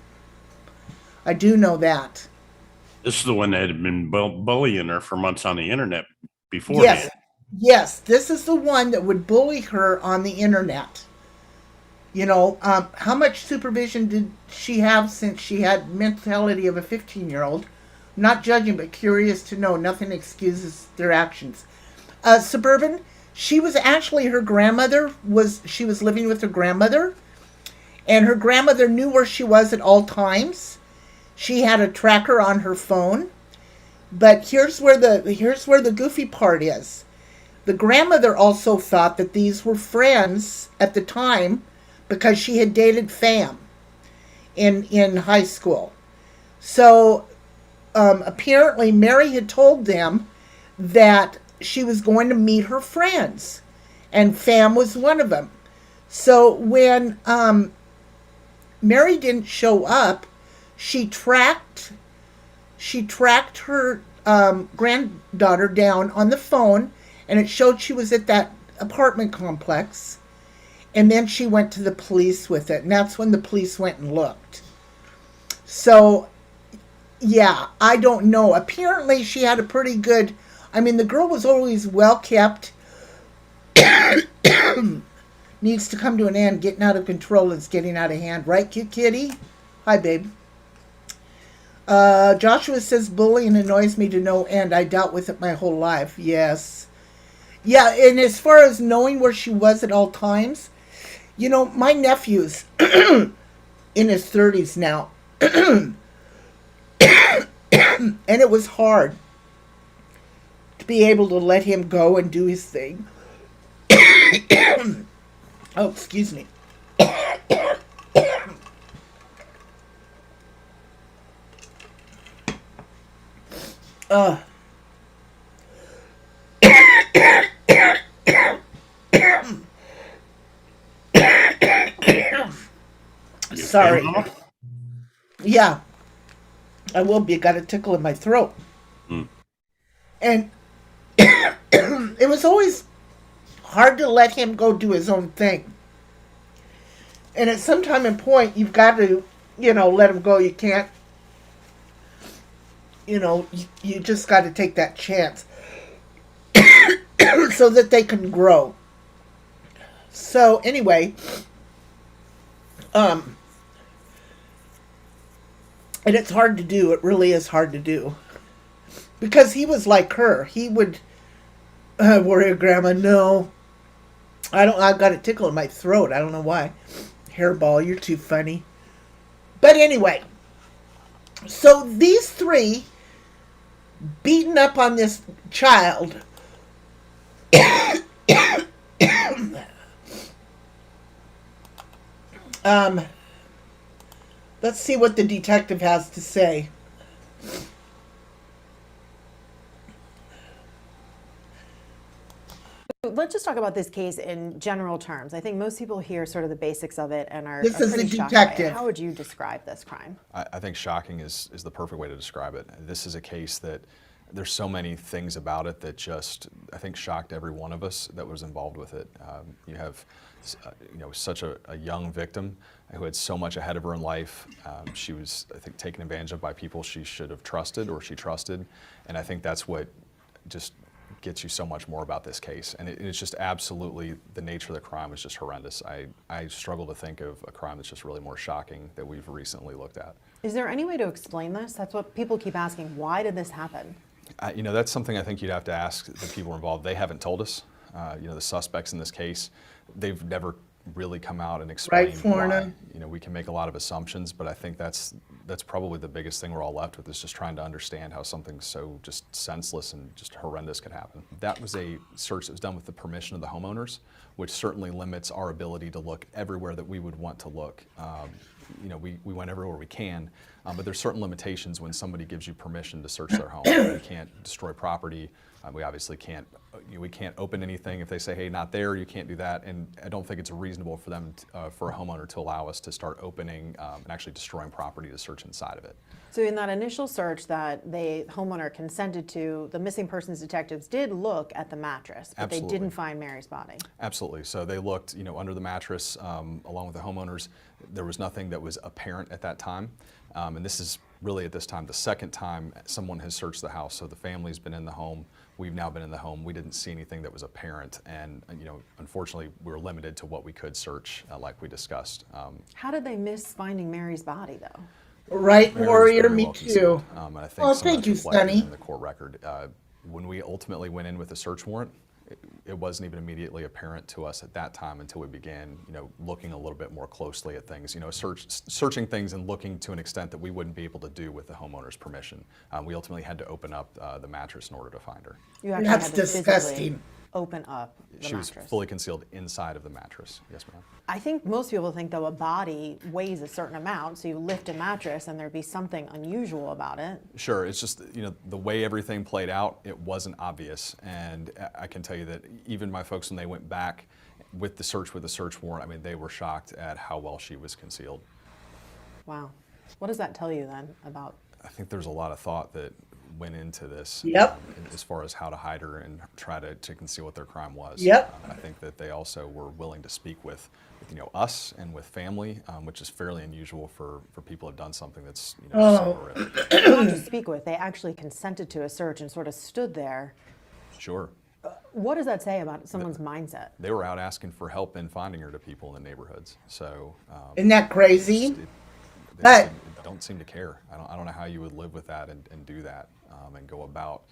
I do know that. This is the one that had been bullying her for months on the internet beforehand. Yes, this is the one that would bully her on the internet. How much supervision did she have since she had mentality of a 15-year-old? Not judging, but curious to know. Nothing excuses their actions. Suburban, she was actually she was living with her grandmother, and her grandmother knew where she was at all times. She had a tracker on her phone. But here's where the goofy part is. The grandmother also thought that these were friends at the time because she had dated Fam in high school. So apparently Mary had told them that she was going to meet her friends, and Fam was one of them. So when Mary didn't show up, she tracked her granddaughter down on the phone, and it showed she was at that apartment complex. And then she went to the police with it, and that's when the police went and looked. So, yeah, I don't know. Apparently, she had a pretty good... the girl was always well kept. Needs to come to an end. Getting out of control is getting out of hand. Right, Kitty? Hi, babe. Joshua says bullying annoys me to no end. I dealt with it my whole life. Yes. Yeah, and as far as knowing where she was at all times, my nephew's in his 30s now. And it was hard to be able to let him go and do his thing. Oh, excuse me. Sorry. Yeah, I will be. Got a tickle in my throat. And it was always hard to let him go do his own thing. And at some time and point, you've got to, let him go. You can't, you just got to take that chance so that they can grow. So anyway, and it's hard to do. It really is hard to do. Because he was like her. He would worry, Grandma, no. I've got a tickle in my throat. I don't know why. Hairball, you're too funny. But anyway, so these three beating up on this child. Let's see what the detective has to say. Let's just talk about this case in general terms. I think most people hear sort of the basics of it and are This is pretty the shocked by it. detective. How would you describe this crime? I think shocking is the perfect way to describe it. This is a case that there's so many things about it that just, I think, shocked every one of us that was involved with it. You have, such a young victim who had so much ahead of her in life. She was, I think, taken advantage of by people she should have trusted or she trusted. And I think that's what just gets you so much more about this case. And it's just absolutely, the nature of the crime was just horrendous. I struggle to think of a crime that's just really more shocking that we've recently looked at. Is there any way to explain this? That's what people keep asking. Why did this happen? That's something I think you'd have to ask the people involved. They haven't told us. The suspects in this case, they've never really come out and explained why. We can make a lot of assumptions, but I think that's probably the biggest thing we're all left with, is just trying to understand how something so just senseless and just horrendous could happen. That was a search that was done with the permission of the homeowners, which certainly limits our ability to look everywhere that we would want to look. We went everywhere we can, but there's certain limitations when somebody gives you permission to search their home. We can't destroy property. We obviously can't. We can't open anything. If they say, "Hey, not there," you can't do that. And I don't think it's reasonable for them, for a homeowner, to allow us to start opening and actually destroying property to search inside of it. So in that initial search that the homeowner consented to, the missing persons detectives did look at the mattress, but Absolutely. They didn't find Mary's body. Absolutely. So they looked, under the mattress, along with the homeowners. There was nothing that was apparent at that time. And this is really, at this time, the second time someone has searched the house. So the family's been in the home We've now been in the home. We didn't see anything that was apparent, and unfortunately, we were limited to what we could search, like we discussed. How did they miss finding Mary's body, though? Right, Mary was Warrior, very me well too. concealed. And I think Oh, some of thank you, that's reflected Sonny. in the court record. When we ultimately went in with a search warrant, it wasn't even immediately apparent to us at that time until we began, looking a little bit more closely at things, searching things and looking to an extent that we wouldn't be able to do with the homeowner's permission. We ultimately had to open up the mattress in order to find her. You actually That's had to physically disgusting. open up the She was mattress. fully concealed inside of the mattress. Yes, ma'am. I think most people think, though, a body weighs a certain amount, so you lift a mattress and there'd be something unusual about it. Sure, it's just, the way everything played out, it wasn't obvious. And I can tell you that even my folks, when they went back with the search warrant, I mean, they were shocked at how well she was concealed. Wow. What does that tell you then about? I think there's a lot of thought that went into this. Yep. As far as how to hide her and try to conceal what their crime was. Yep. I think that they also were willing to speak with us and with family, which is fairly unusual for people who have done something that's so horrific. Not to speak with, they actually consented to a search and sort of stood there. Sure. What does that say about someone's mindset? They were out asking for help in finding her to people in the neighborhoods. So Isn't that crazy? they don't seem to care. I don't know how you would live with that and do that and go about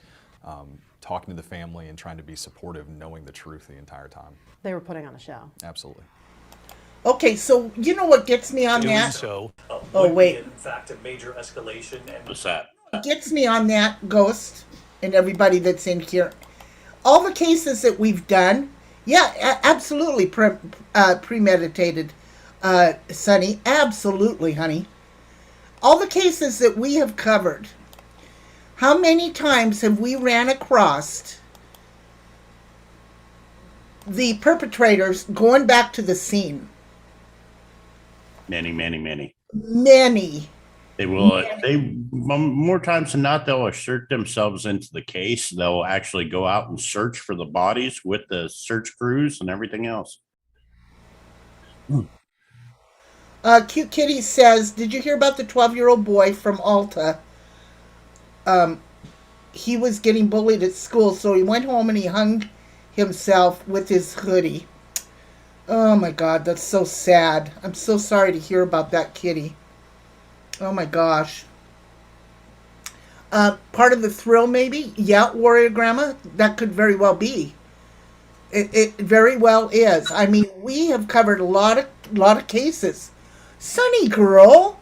talking to the family and trying to be supportive, knowing the truth the entire time. They were putting on a show. Absolutely. Okay, so you know what gets me on that? So, Oh, wait. in fact, a major escalation. And What's that? What gets me on that, Ghost, and everybody that's in here, all the cases that we've done, yeah, absolutely premeditated, Sonny. Absolutely, honey. All the cases that we have covered, how many times have we ran across the perpetrators going back to the scene? Many. Many. They will. They more times than not, they'll assert themselves into the case. They'll actually go out and search for the bodies with the search crews and everything else. Cute Kitty says, did you hear about the 12-year-old boy from Alta? He was getting bullied at school, so he went home and he hung himself with his hoodie. Oh my God, that's so sad. I'm so sorry to hear about that kitty. Oh my gosh. Part of the thrill, maybe? Yeah, Warrior Grandma? That could very well be. It very well is. I mean, we have covered a lot of cases. Sunny girl,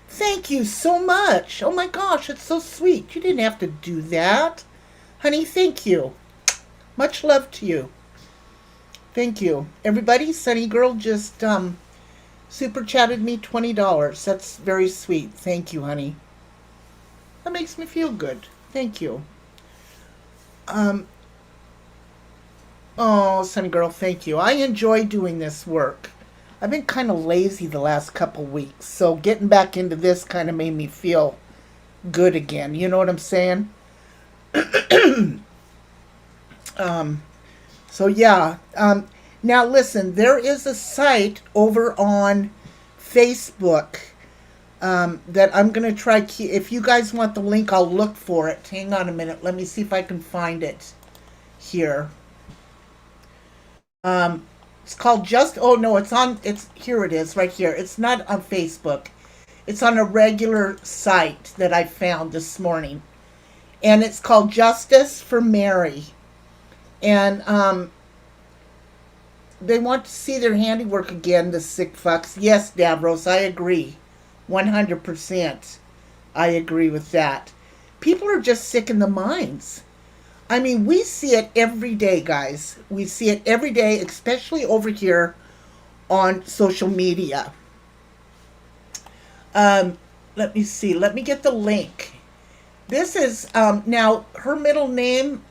thank you so much. Oh my gosh, it's so sweet. You didn't have to do that. Honey, thank you. Much love to you. Thank you. Everybody, Sunny girl just super chatted me $20. That's very sweet. Thank you, honey. That makes me feel good. Thank you. Oh, Sunny girl, thank you. I enjoy doing this work. I've been kind of lazy the last couple weeks, so getting back into this kind of made me feel good again. You know what I'm saying? So yeah. Now listen, there is a site over on Facebook that I'm going to try. If you guys want the link, I'll look for it. Hang on a minute. Let me see if I can find it here. It's called here it is right here. It's not on Facebook. It's on a regular site that I found this morning. And it's called Justice for Mary. And they want to see their handiwork again, the sick fucks. Yes, Davros, I agree. 100%. I agree with that. People are just sick in the minds. I mean, we see it every day, guys. We see it every day, especially over here on social media. Let me see. Let me get the link. This is, now, her middle name,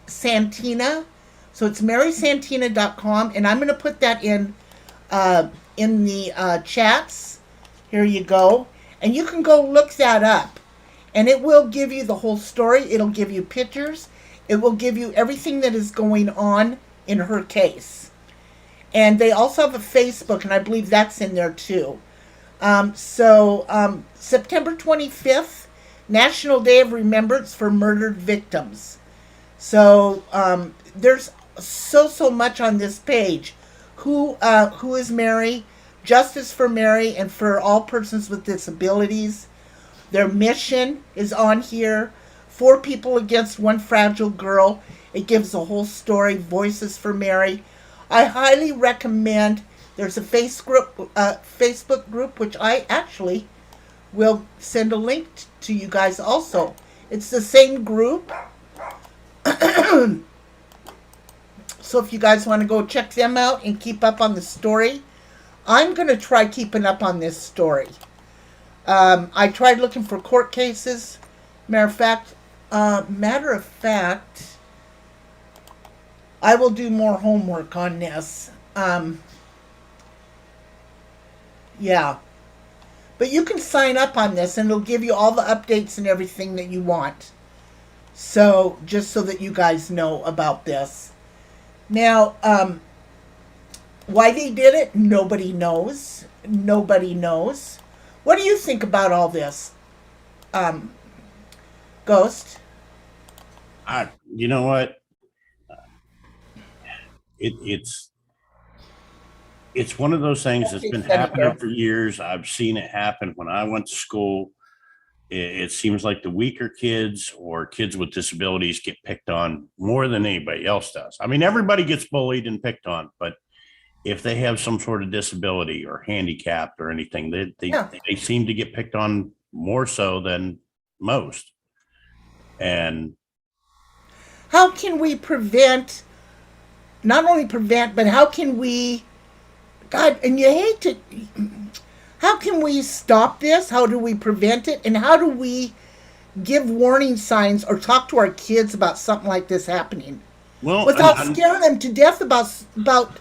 Santina. So it's marysantina.com, and I'm going to put that in the chats. Here you go. And you can go look that up. And it will give you the whole story. It'll give you pictures. It will give you everything that is going on in her case. And they also have a Facebook, and I believe that's in there too. September 25th, National Day of Remembrance for Murdered Victims. So there's so much on this page. Who is Mary? Justice for Mary and for all persons with disabilities. Their mission is on here. 4 people against 1 fragile girl. It gives a whole story. Voices for Mary. I highly recommend. There's a Facebook group, which I actually will send a link to you guys also. It's the same group. So if you guys want to go check them out and keep up on the story, I'm going to try keeping up on this story. I tried looking for court cases. Matter of fact, I will do more homework on this. Yeah. But you can sign up on this and it'll give you all the updates and everything that you want. So, just so that you guys know about this. Now, why they did it, nobody knows. Nobody knows. What do you think about all this, Ghost? You know what? It's one of those things that's been happening for years. I've seen it happen when I went to school. It seems like the weaker kids or kids with disabilities get picked on more than anybody else does. I mean, everybody gets bullied and picked on, but if they have some sort of disability or handicapped or anything, they seem to get picked on more so than most. And how can we prevent, not only prevent, but how can we, God, and you hate to, how can we stop this? How do we prevent it? And how do we give warning signs or talk to our kids about something like this happening? Well, without scaring them to death about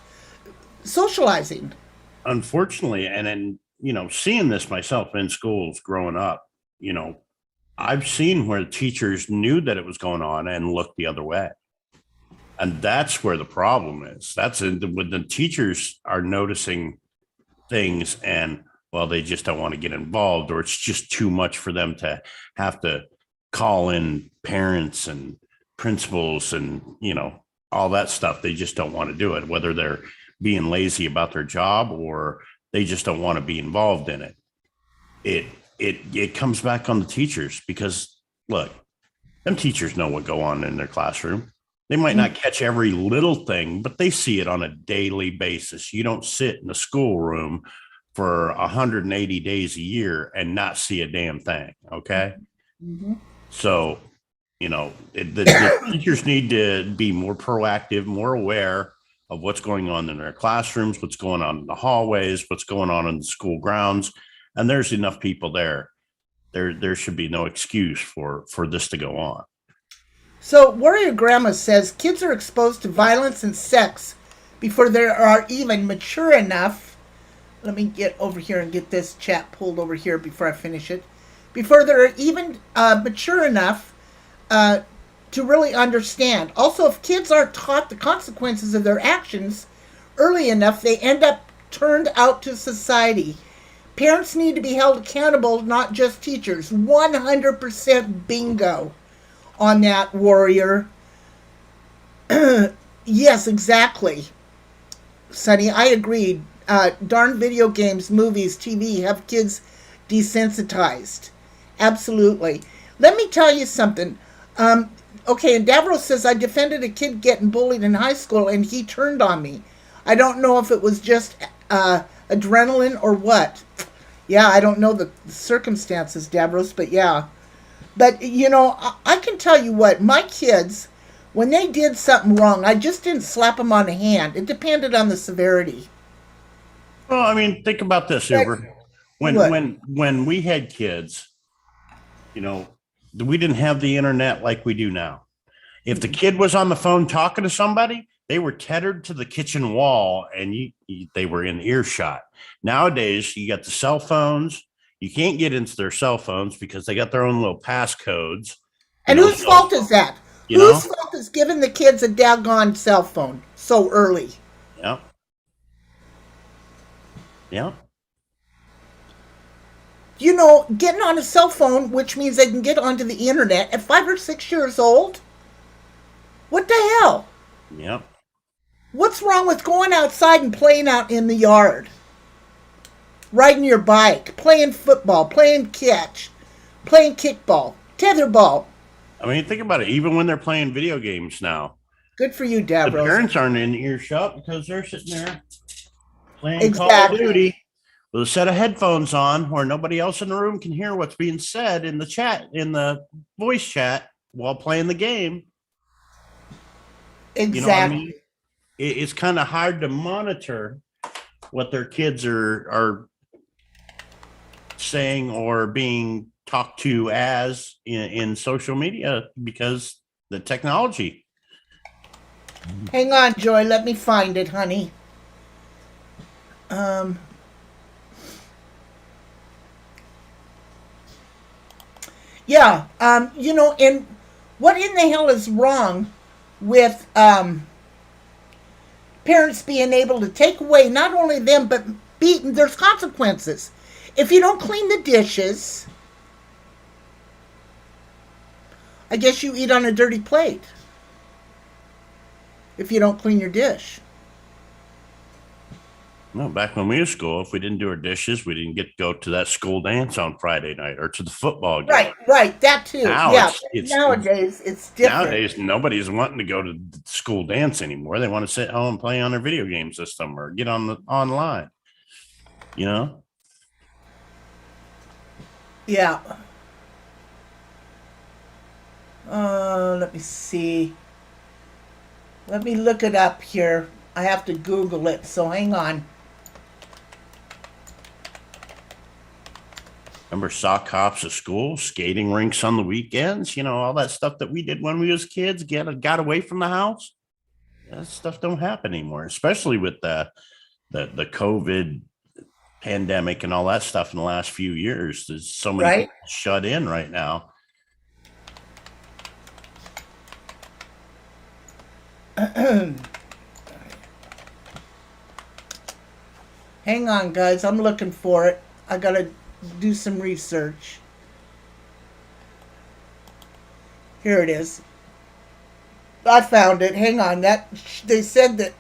socializing. Unfortunately, and then, seeing this myself in schools growing up, I've seen where teachers knew that it was going on and looked the other way. And that's where the problem is. That's when the teachers are noticing things and, well, they just don't want to get involved, or it's just too much for them to have to call in parents and principals and, all that stuff. They just don't want to do it, whether they're being lazy about their job or they just don't want to be involved in it. It comes back on the teachers because, look, them teachers know what go on in their classroom. They might not catch every little thing, but they see it on a daily basis. You don't sit in a schoolroom for 180 days a year and not see a damn thing. Okay. Mm-hmm. So, the teachers need to be more proactive, more aware of what's going on in their classrooms, what's going on in the hallways, what's going on in the school grounds. And there's enough people there. There should be no excuse for this to go on. So Warrior Grandma says kids are exposed to violence and sex before they are even mature enough. Let me get over here and get this chat pulled over here before I finish it. Before they're even mature enough to really understand. Also, if kids aren't taught the consequences of their actions early enough, they end up turned out to society. Parents need to be held accountable, not just teachers. 100% bingo on that, Warrior. Yes, exactly. Sonny, I agreed. Darn video games, movies, TV have kids desensitized. Absolutely. Let me tell you something. Okay, and Davros says, I defended a kid getting bullied in high school and he turned on me. I don't know if it was just adrenaline or what. Yeah, I don't know the circumstances, Davros, but yeah. But, I can tell you what, my kids, when they did something wrong, I just didn't slap them on the hand. It depended on the severity. Well, I mean, think about this, Uber. When we had kids, we didn't have the internet like we do now. If the kid was on the phone talking to somebody, they were tethered to the kitchen wall and they were in earshot. Nowadays, you got the cell phones. You can't get into their cell phones because they got their own little passcodes. And whose fault is that? Whose fault is giving the kids a daggone cell phone so early? Yeah. Yeah. Getting on a cell phone, which means they can get onto the internet at 5 or 6 years old. What the hell? Yep. What's wrong with going outside and playing out in the yard? Riding your bike, playing football, playing catch, playing kickball, tetherball. I mean, think about it. Even when they're playing video games now, good for you, the Davros. parents aren't in earshot because they're sitting there playing Exactly. Call of Duty with a set of headphones on where nobody else in the room can hear what's being said in the chat, in the voice chat while playing the game. Exactly. You know what I mean? It's kind of hard to monitor what their kids are saying or being talked to as in social media because the technology. Hang on, Joy. Let me find it, honey. Yeah. And what in the hell is wrong with parents being able to take away not only them, but beaten? There's consequences. If you don't clean the dishes, I guess you eat on a dirty plate. If you don't clean your dish. No, back when we were in school, if we didn't do our dishes, we didn't get to go to that school dance on Friday night or to the football game. Right, that too. Now Nowadays, it's different. Nowadays, nobody's wanting to go to the school dance anymore. They want to sit home and play on their video game system or get on the online. You know? Yeah. Let me see. Let me look it up here. I have to Google it, so hang on. Remember sock hops at school, skating rinks on the weekends, all that stuff that we did when we was kids, got away from the house. That stuff don't happen anymore, especially with the COVID pandemic and all that stuff in the last few years. There's so many people shut in right now. Hang on, guys. I'm looking for it. I gotta do some research. Here it is. I found it. Hang on. They said that.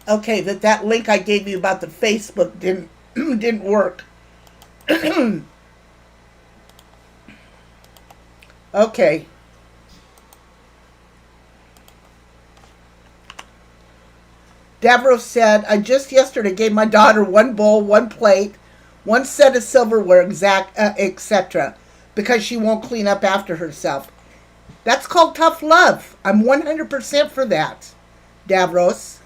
Okay, that link I gave you about the Facebook didn't work. Okay. Davros said, I just yesterday gave my daughter one bowl, one plate, one set of silverware, etc., because she won't clean up after herself. That's called tough love. I'm 100% for that, Davros.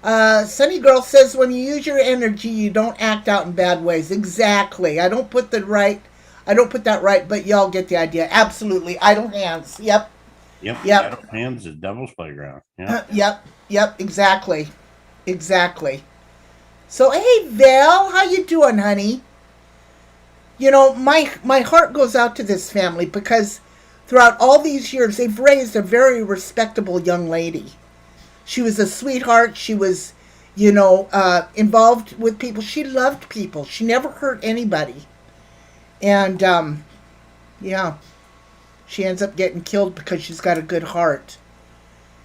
Sunny Girl says, when you use your energy, you don't act out in bad ways. Exactly. I don't put that right, but y'all get the idea. Absolutely. Idle hands. Yep. Idle hands is devil's playground. Yep, exactly. So, hey, Val, how you doing, honey? My heart goes out to this family because throughout all these years, they've raised a very respectable young lady. She was a sweetheart. She was, involved with people. She loved people. She never hurt anybody. And, she ends up getting killed because she's got a good heart.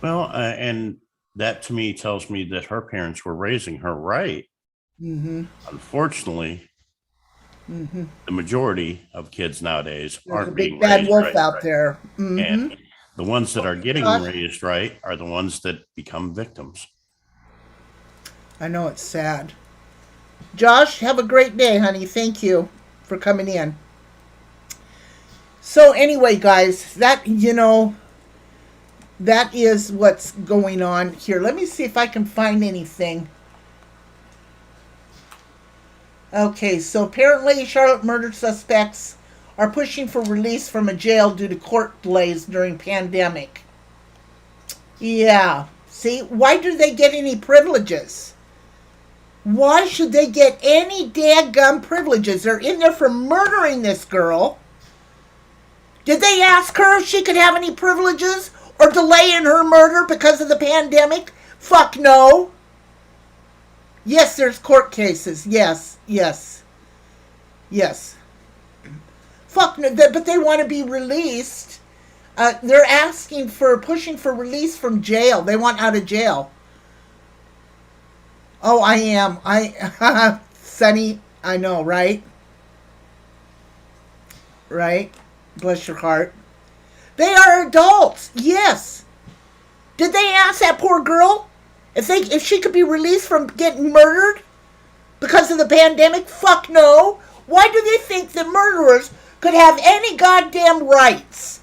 Well, and that to me tells me that her parents were raising her right. Mm-hmm. Unfortunately, the majority of kids nowadays aren't being being bad raised wolf right, out there. Mm-hmm. And the ones that are getting gosh. raised right are the ones that become victims. I know it's sad. Josh, have a great day, honey. Thank you for coming in. So anyway, guys, that is what's going on here. Let me see if I can find anything. Okay, so apparently Charlotte murder suspects are pushing for release from a jail due to court delays during pandemic. Yeah. See, why do they get any privileges? Why should they get any dadgum privileges? They're in there for murdering this girl. Did they ask her if she could have any privileges or delay in her murder because of the pandemic? Fuck no. Yes, there's court cases. Yes. Fuck no, but they want to be released They're pushing for release from jail. They want out of jail. Oh, I am. Sonny, I know, right? Right? Bless your heart. They are adults. Yes. Did they ask that poor girl if she could be released from getting murdered because of the pandemic? Fuck no. Why do they think that murderers could have any goddamn rights?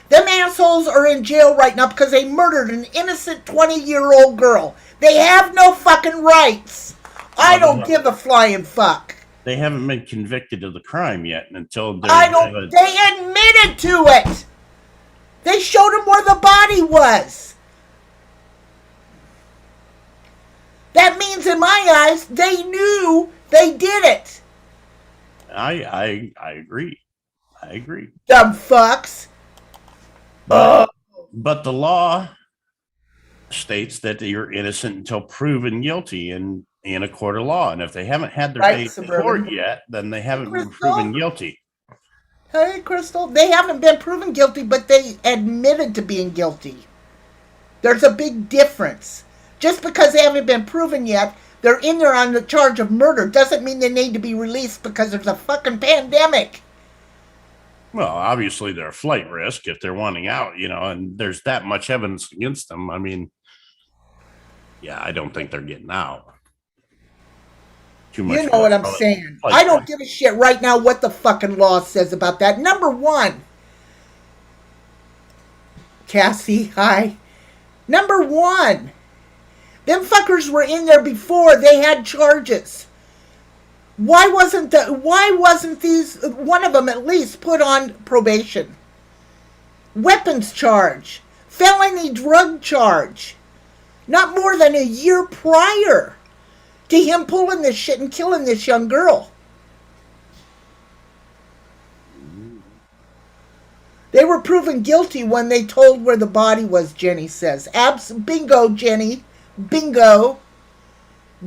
Them assholes are in jail right now because they murdered an innocent 20-year-old girl. They have no fucking rights. I don't give a flying fuck. They haven't been convicted of the crime yet until they admitted to it. They showed them where the body was. That means in my eyes, they knew they did it. I agree. I agree. Dumb fucks. But the law states that you're innocent until proven guilty in a court of law. And if they haven't had their day in court yet, then they haven't been proven guilty. Hey, Crystal, they haven't been proven guilty, but they admitted to being guilty. There's a big difference. Just because they haven't been proven yet, they're in there on the charge of murder, doesn't mean they need to be released because there's a fucking pandemic. Well, obviously they're a flight risk if they're wanting out, and there's that much evidence against them. I mean, yeah, I don't think they're getting out. Too much. You know what I'm saying. I don't give a shit right now what the fucking law says about that. Number one, Cassie, hi. Number one, them fuckers were in there before they had charges. Why wasn't these one of them at least put on probation? Weapons charge, felony drug charge, not more than a year prior to him pulling this shit and killing this young girl. They were proven guilty when they told where the body was, Jenny says. Bingo, Jenny. Bingo.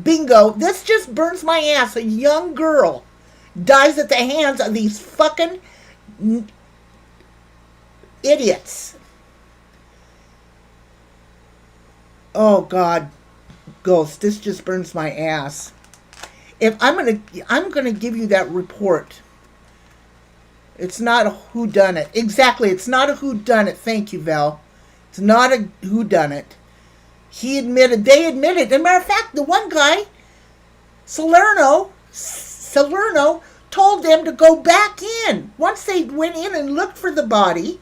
Bingo. This just burns my ass. A young girl dies at the hands of these fucking idiots. Oh, God. Ghost, this just burns my ass. If I'm gonna give you that report. It's not a whodunit. Exactly, it's not a whodunit. Thank you, Val. It's not a whodunit. They admitted. As a matter of fact, the one guy, Salerno, told them to go back in. Once they went in and looked for the body,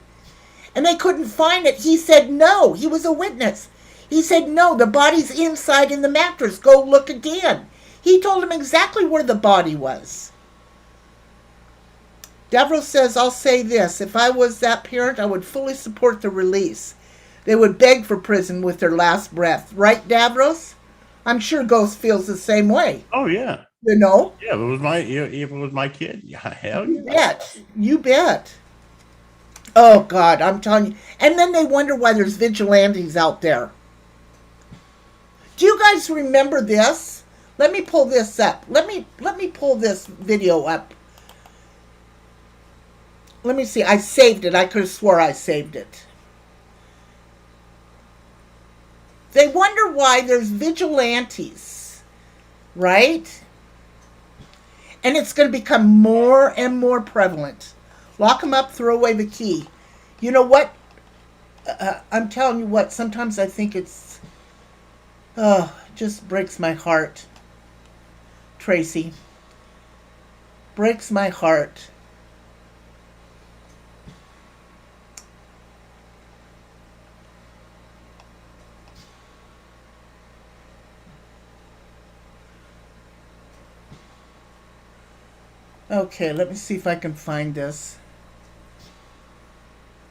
and they couldn't find it, he said no. He was a witness. He said, no, the body's inside in the mattress. Go look again. He told him exactly where the body was. Davros says, I'll say this. If I was that parent, I would fully support the release. They would beg for prison with their last breath. Right, Davros? I'm sure Ghost feels the same way. Oh, yeah. You know? Yeah, if it was my kid. Yeah, hell yeah. You bet. You bet. Oh, God, I'm telling you. And then they wonder why there's vigilantes out there. Do you guys remember this? Let me pull this up. Let me pull this video up. Let me see. I saved it. I could have swore I saved it. They wonder why there's vigilantes, right? And it's going to become more and more prevalent. Lock them up, throw away the key. You know what? I'm telling you what, sometimes I think it's just breaks my heart. Tracy. Breaks my heart. Okay, let me see if I can find this.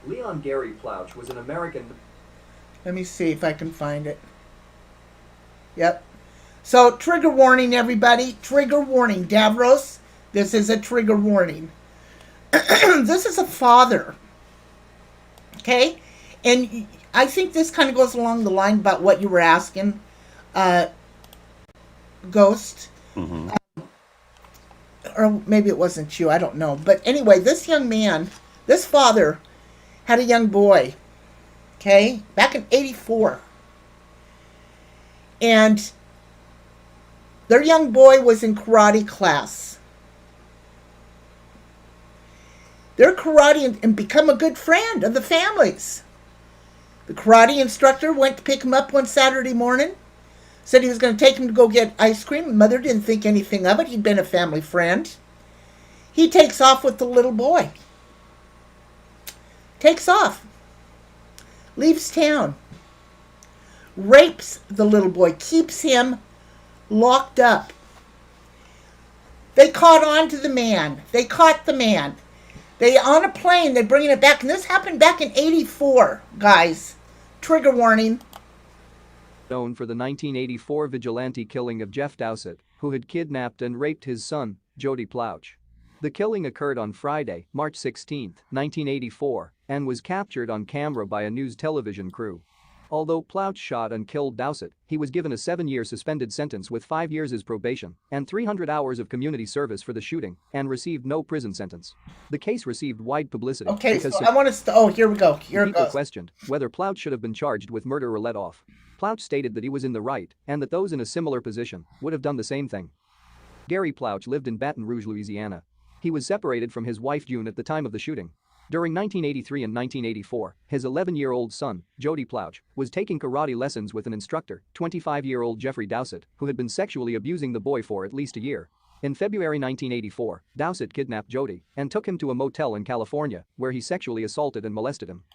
Leon Gary Plouch was an American. Let me see if I can find it. Yep. So, trigger warning, everybody. Trigger warning. Davros, this is a trigger warning. This is a father. Okay? And I think this kind of goes along the line about what you were asking, Ghost. Mm-hmm. Or maybe it wasn't you. I don't know. But anyway, this young man, this father, had a young boy, okay, back in 84. And their young boy was in karate class. Their karate and become a good friend of the family's. The karate instructor went to pick him up one Saturday morning, said he was going to take him to go get ice cream. Mother didn't think anything of it. He'd been a family friend. He takes off with the little boy. Takes off. Leaves town. Rapes the little boy. Keeps him locked up. They caught on to the man. They caught the man. They, on a plane, they're bringing it back. And this happened back in 84, guys. Trigger warning. Known for the 1984 vigilante killing of Jeff Dowsett, who had kidnapped and raped his son, Jody Plouch. The killing occurred on Friday, March 16, 1984, and was captured on camera by a news television crew. Although Plouch shot and killed Dowsett, he was given a 7-year suspended sentence with 5 years as probation and 300 hours of community service for the shooting and received no prison sentence. The case received wide publicity. Okay, so I want to... Oh, here we go. Here it people goes. Questioned whether Plouch should have been charged with murder or let off. Plouch stated that he was in the right and that those in a similar position would have done the same thing. Gary Plouch lived in Baton Rouge, Louisiana. He was separated from his wife June at the time of the shooting. During 1983 and 1984, his 11-year-old son, Jody Plouch, was taking karate lessons with an instructor, 25-year-old Jeffrey Dowsett, who had been sexually abusing the boy for at least a year. In February 1984, Dowsett kidnapped Jody and took him to a motel in California, where he sexually assaulted and molested him.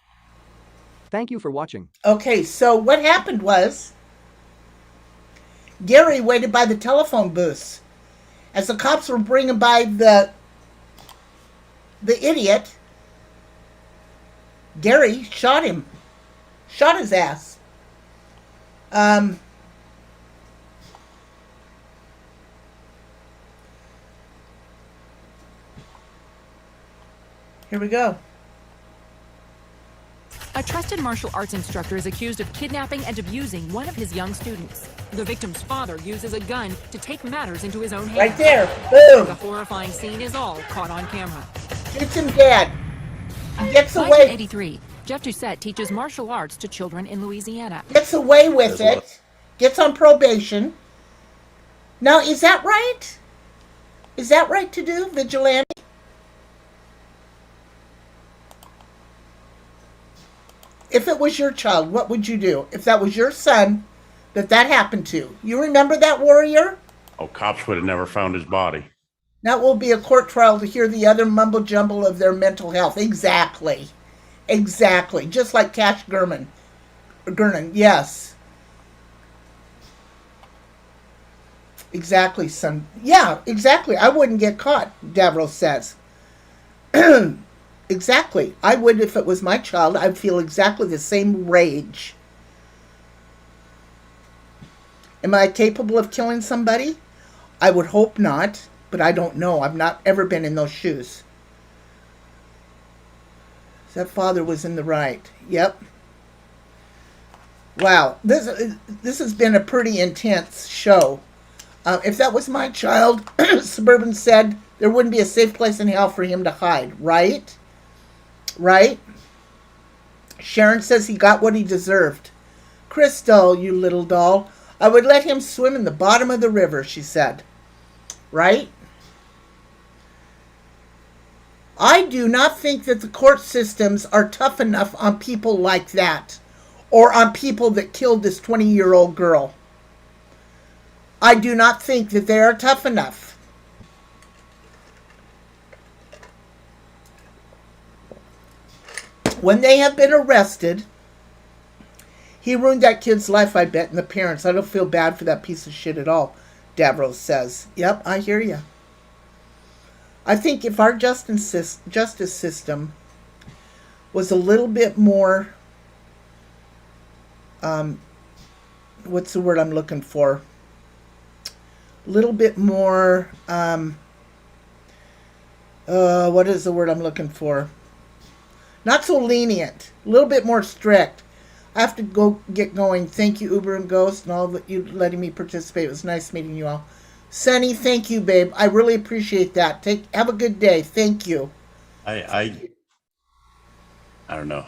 Thank you for watching. Okay, so what happened was Gary waited by the telephone booth as the cops were bringing by the idiot. Gary shot him. Shot his ass. Here we go. A trusted martial arts instructor is accused of kidnapping and abusing one of his young students. The victim's father uses a gun to take matters into his own hands. Right there. Boom. The horrifying scene is all caught on camera. Shoots him dead. He gets away. 1983. Jeff Doucette teaches martial arts to children in Louisiana. Gets away with it. Gets on probation. Now, is that right? Is that right to do, vigilante? If it was your child, what would you do? If that was your son that happened to. You remember that, warrior? Oh, cops would have never found his body. That will be a court trial to hear the other mumble jumble of their mental health. Exactly. Exactly. Just like Cash Gurman. Yes. Exactly, son. Yeah, exactly. I wouldn't get caught, Davros says. Exactly. I would if it was my child. I'd feel exactly the same rage. Am I capable of killing somebody? I would hope not, but I don't know. I've not ever been in those shoes. That father was in the right. Yep. Wow. This has been a pretty intense show. If that was my child, Suburban said, there wouldn't be a safe place in hell for him to hide. Right? Right? Sharon says he got what he deserved. Crystal, you little doll. I would let him swim in the bottom of the river, she said. Right? I do not think that the court systems are tough enough on people like that, or on people that killed this 20-year-old girl. I do not think that they are tough enough. When they have been arrested, he ruined that kid's life, I bet, and the parents. I don't feel bad for that piece of shit at all, Davros says. Yep, I hear you. I think if our justice system was a little bit more, what's the word I'm looking for? A little bit more, what is the word I'm looking for? Not so lenient, a little bit more strict. I have to get going. Thank you, Uber and Ghost, and all that you letting me participate. It was nice meeting you all. Sunny, thank you, babe. I really appreciate that. Have a good day. Thank you. I I don't know.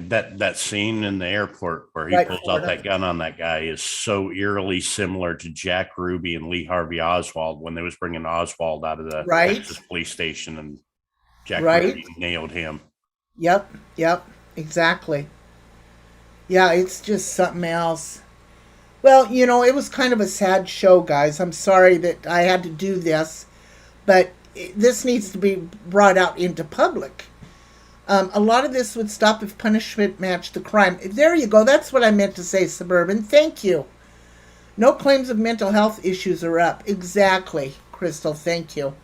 That scene in the airport where he Right, pulls out Florida. that gun on that guy is so eerily similar to Jack Ruby and Lee Harvey Oswald when they was bringing Oswald out of the Right. Texas police station and Jack Right. Ruby nailed him. Yep, exactly. Yeah, it's just something else. Well, it was kind of a sad show, guys. I'm sorry that I had to do this, but this needs to be brought out into public. A lot of this would stop if punishment matched the crime. There you go. That's what I meant to say, Suburban. Thank you. No claims of mental health issues are up. Exactly, Crystal. Thank you.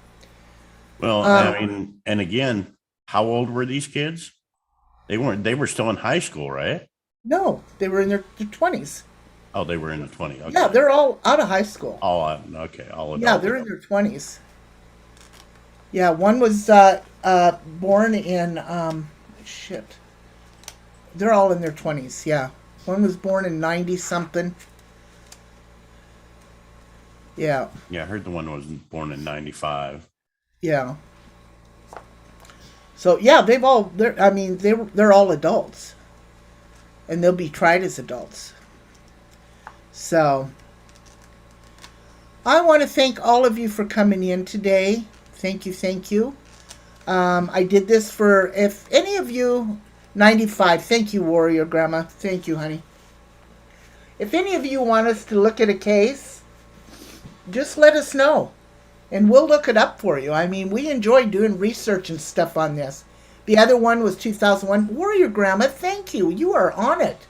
Well, I mean, and again, how old were these kids? They were still in high school, right? No, they were in their 20s. Oh, they were in the 20s. Okay. Yeah, they're all out of high school. Okay. All adult. Yeah, they're in their 20s. Yeah, one was born in shit. They're all in their 20s. Yeah, one was born in 90 something. Yeah. Yeah, I heard the one was born in 95. Yeah. So yeah, they're all adults, and they'll be tried as adults. So I want to thank all of you for coming in today. Thank you. I did this for, if any of you, 95, thank you, Warrior Grandma. Thank you, honey. If any of you want us to look at a case, just let us know, and we'll look it up for you. I mean, we enjoy doing research and stuff on this. The other one was 2001. Warrior Grandma, thank you. You are on it.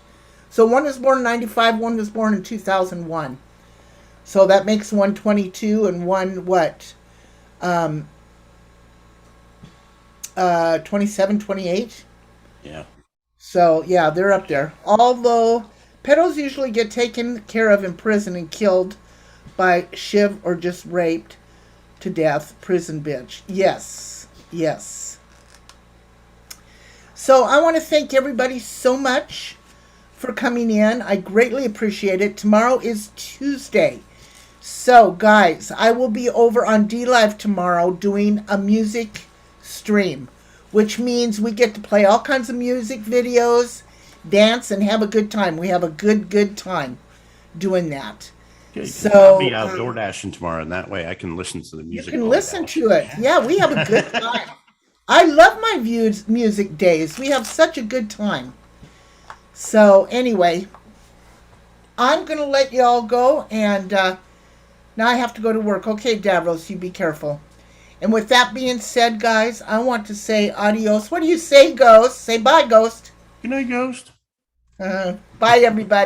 So one was born in 95, one was born in 2001. So that makes one 22 and one what? 27, 28? Yeah. So, yeah, they're up there. Although, pedos usually get taken care of in prison and killed by shiv or just raped to death. Prison bitch. Yes. So, I want to thank everybody so much for coming in. I greatly appreciate it. Tomorrow is Tuesday. So, guys, I will be over on DLive tomorrow doing a music stream, which means we get to play all kinds of music videos, dance, and have a good time. We have a good time doing that. Okay, So I'll be outdoor dashing tomorrow, and that way I can listen to the music. You can listen to it. Yeah, we have a good time. I love my music days. We have such a good time. So anyway, I'm going to let y'all go, and now I have to go to work. Okay, Davros, you be careful. And with that being said, guys, I want to say adios. What do you say, Ghost? Say bye, Ghost. Good night, Ghost. Bye, everybody.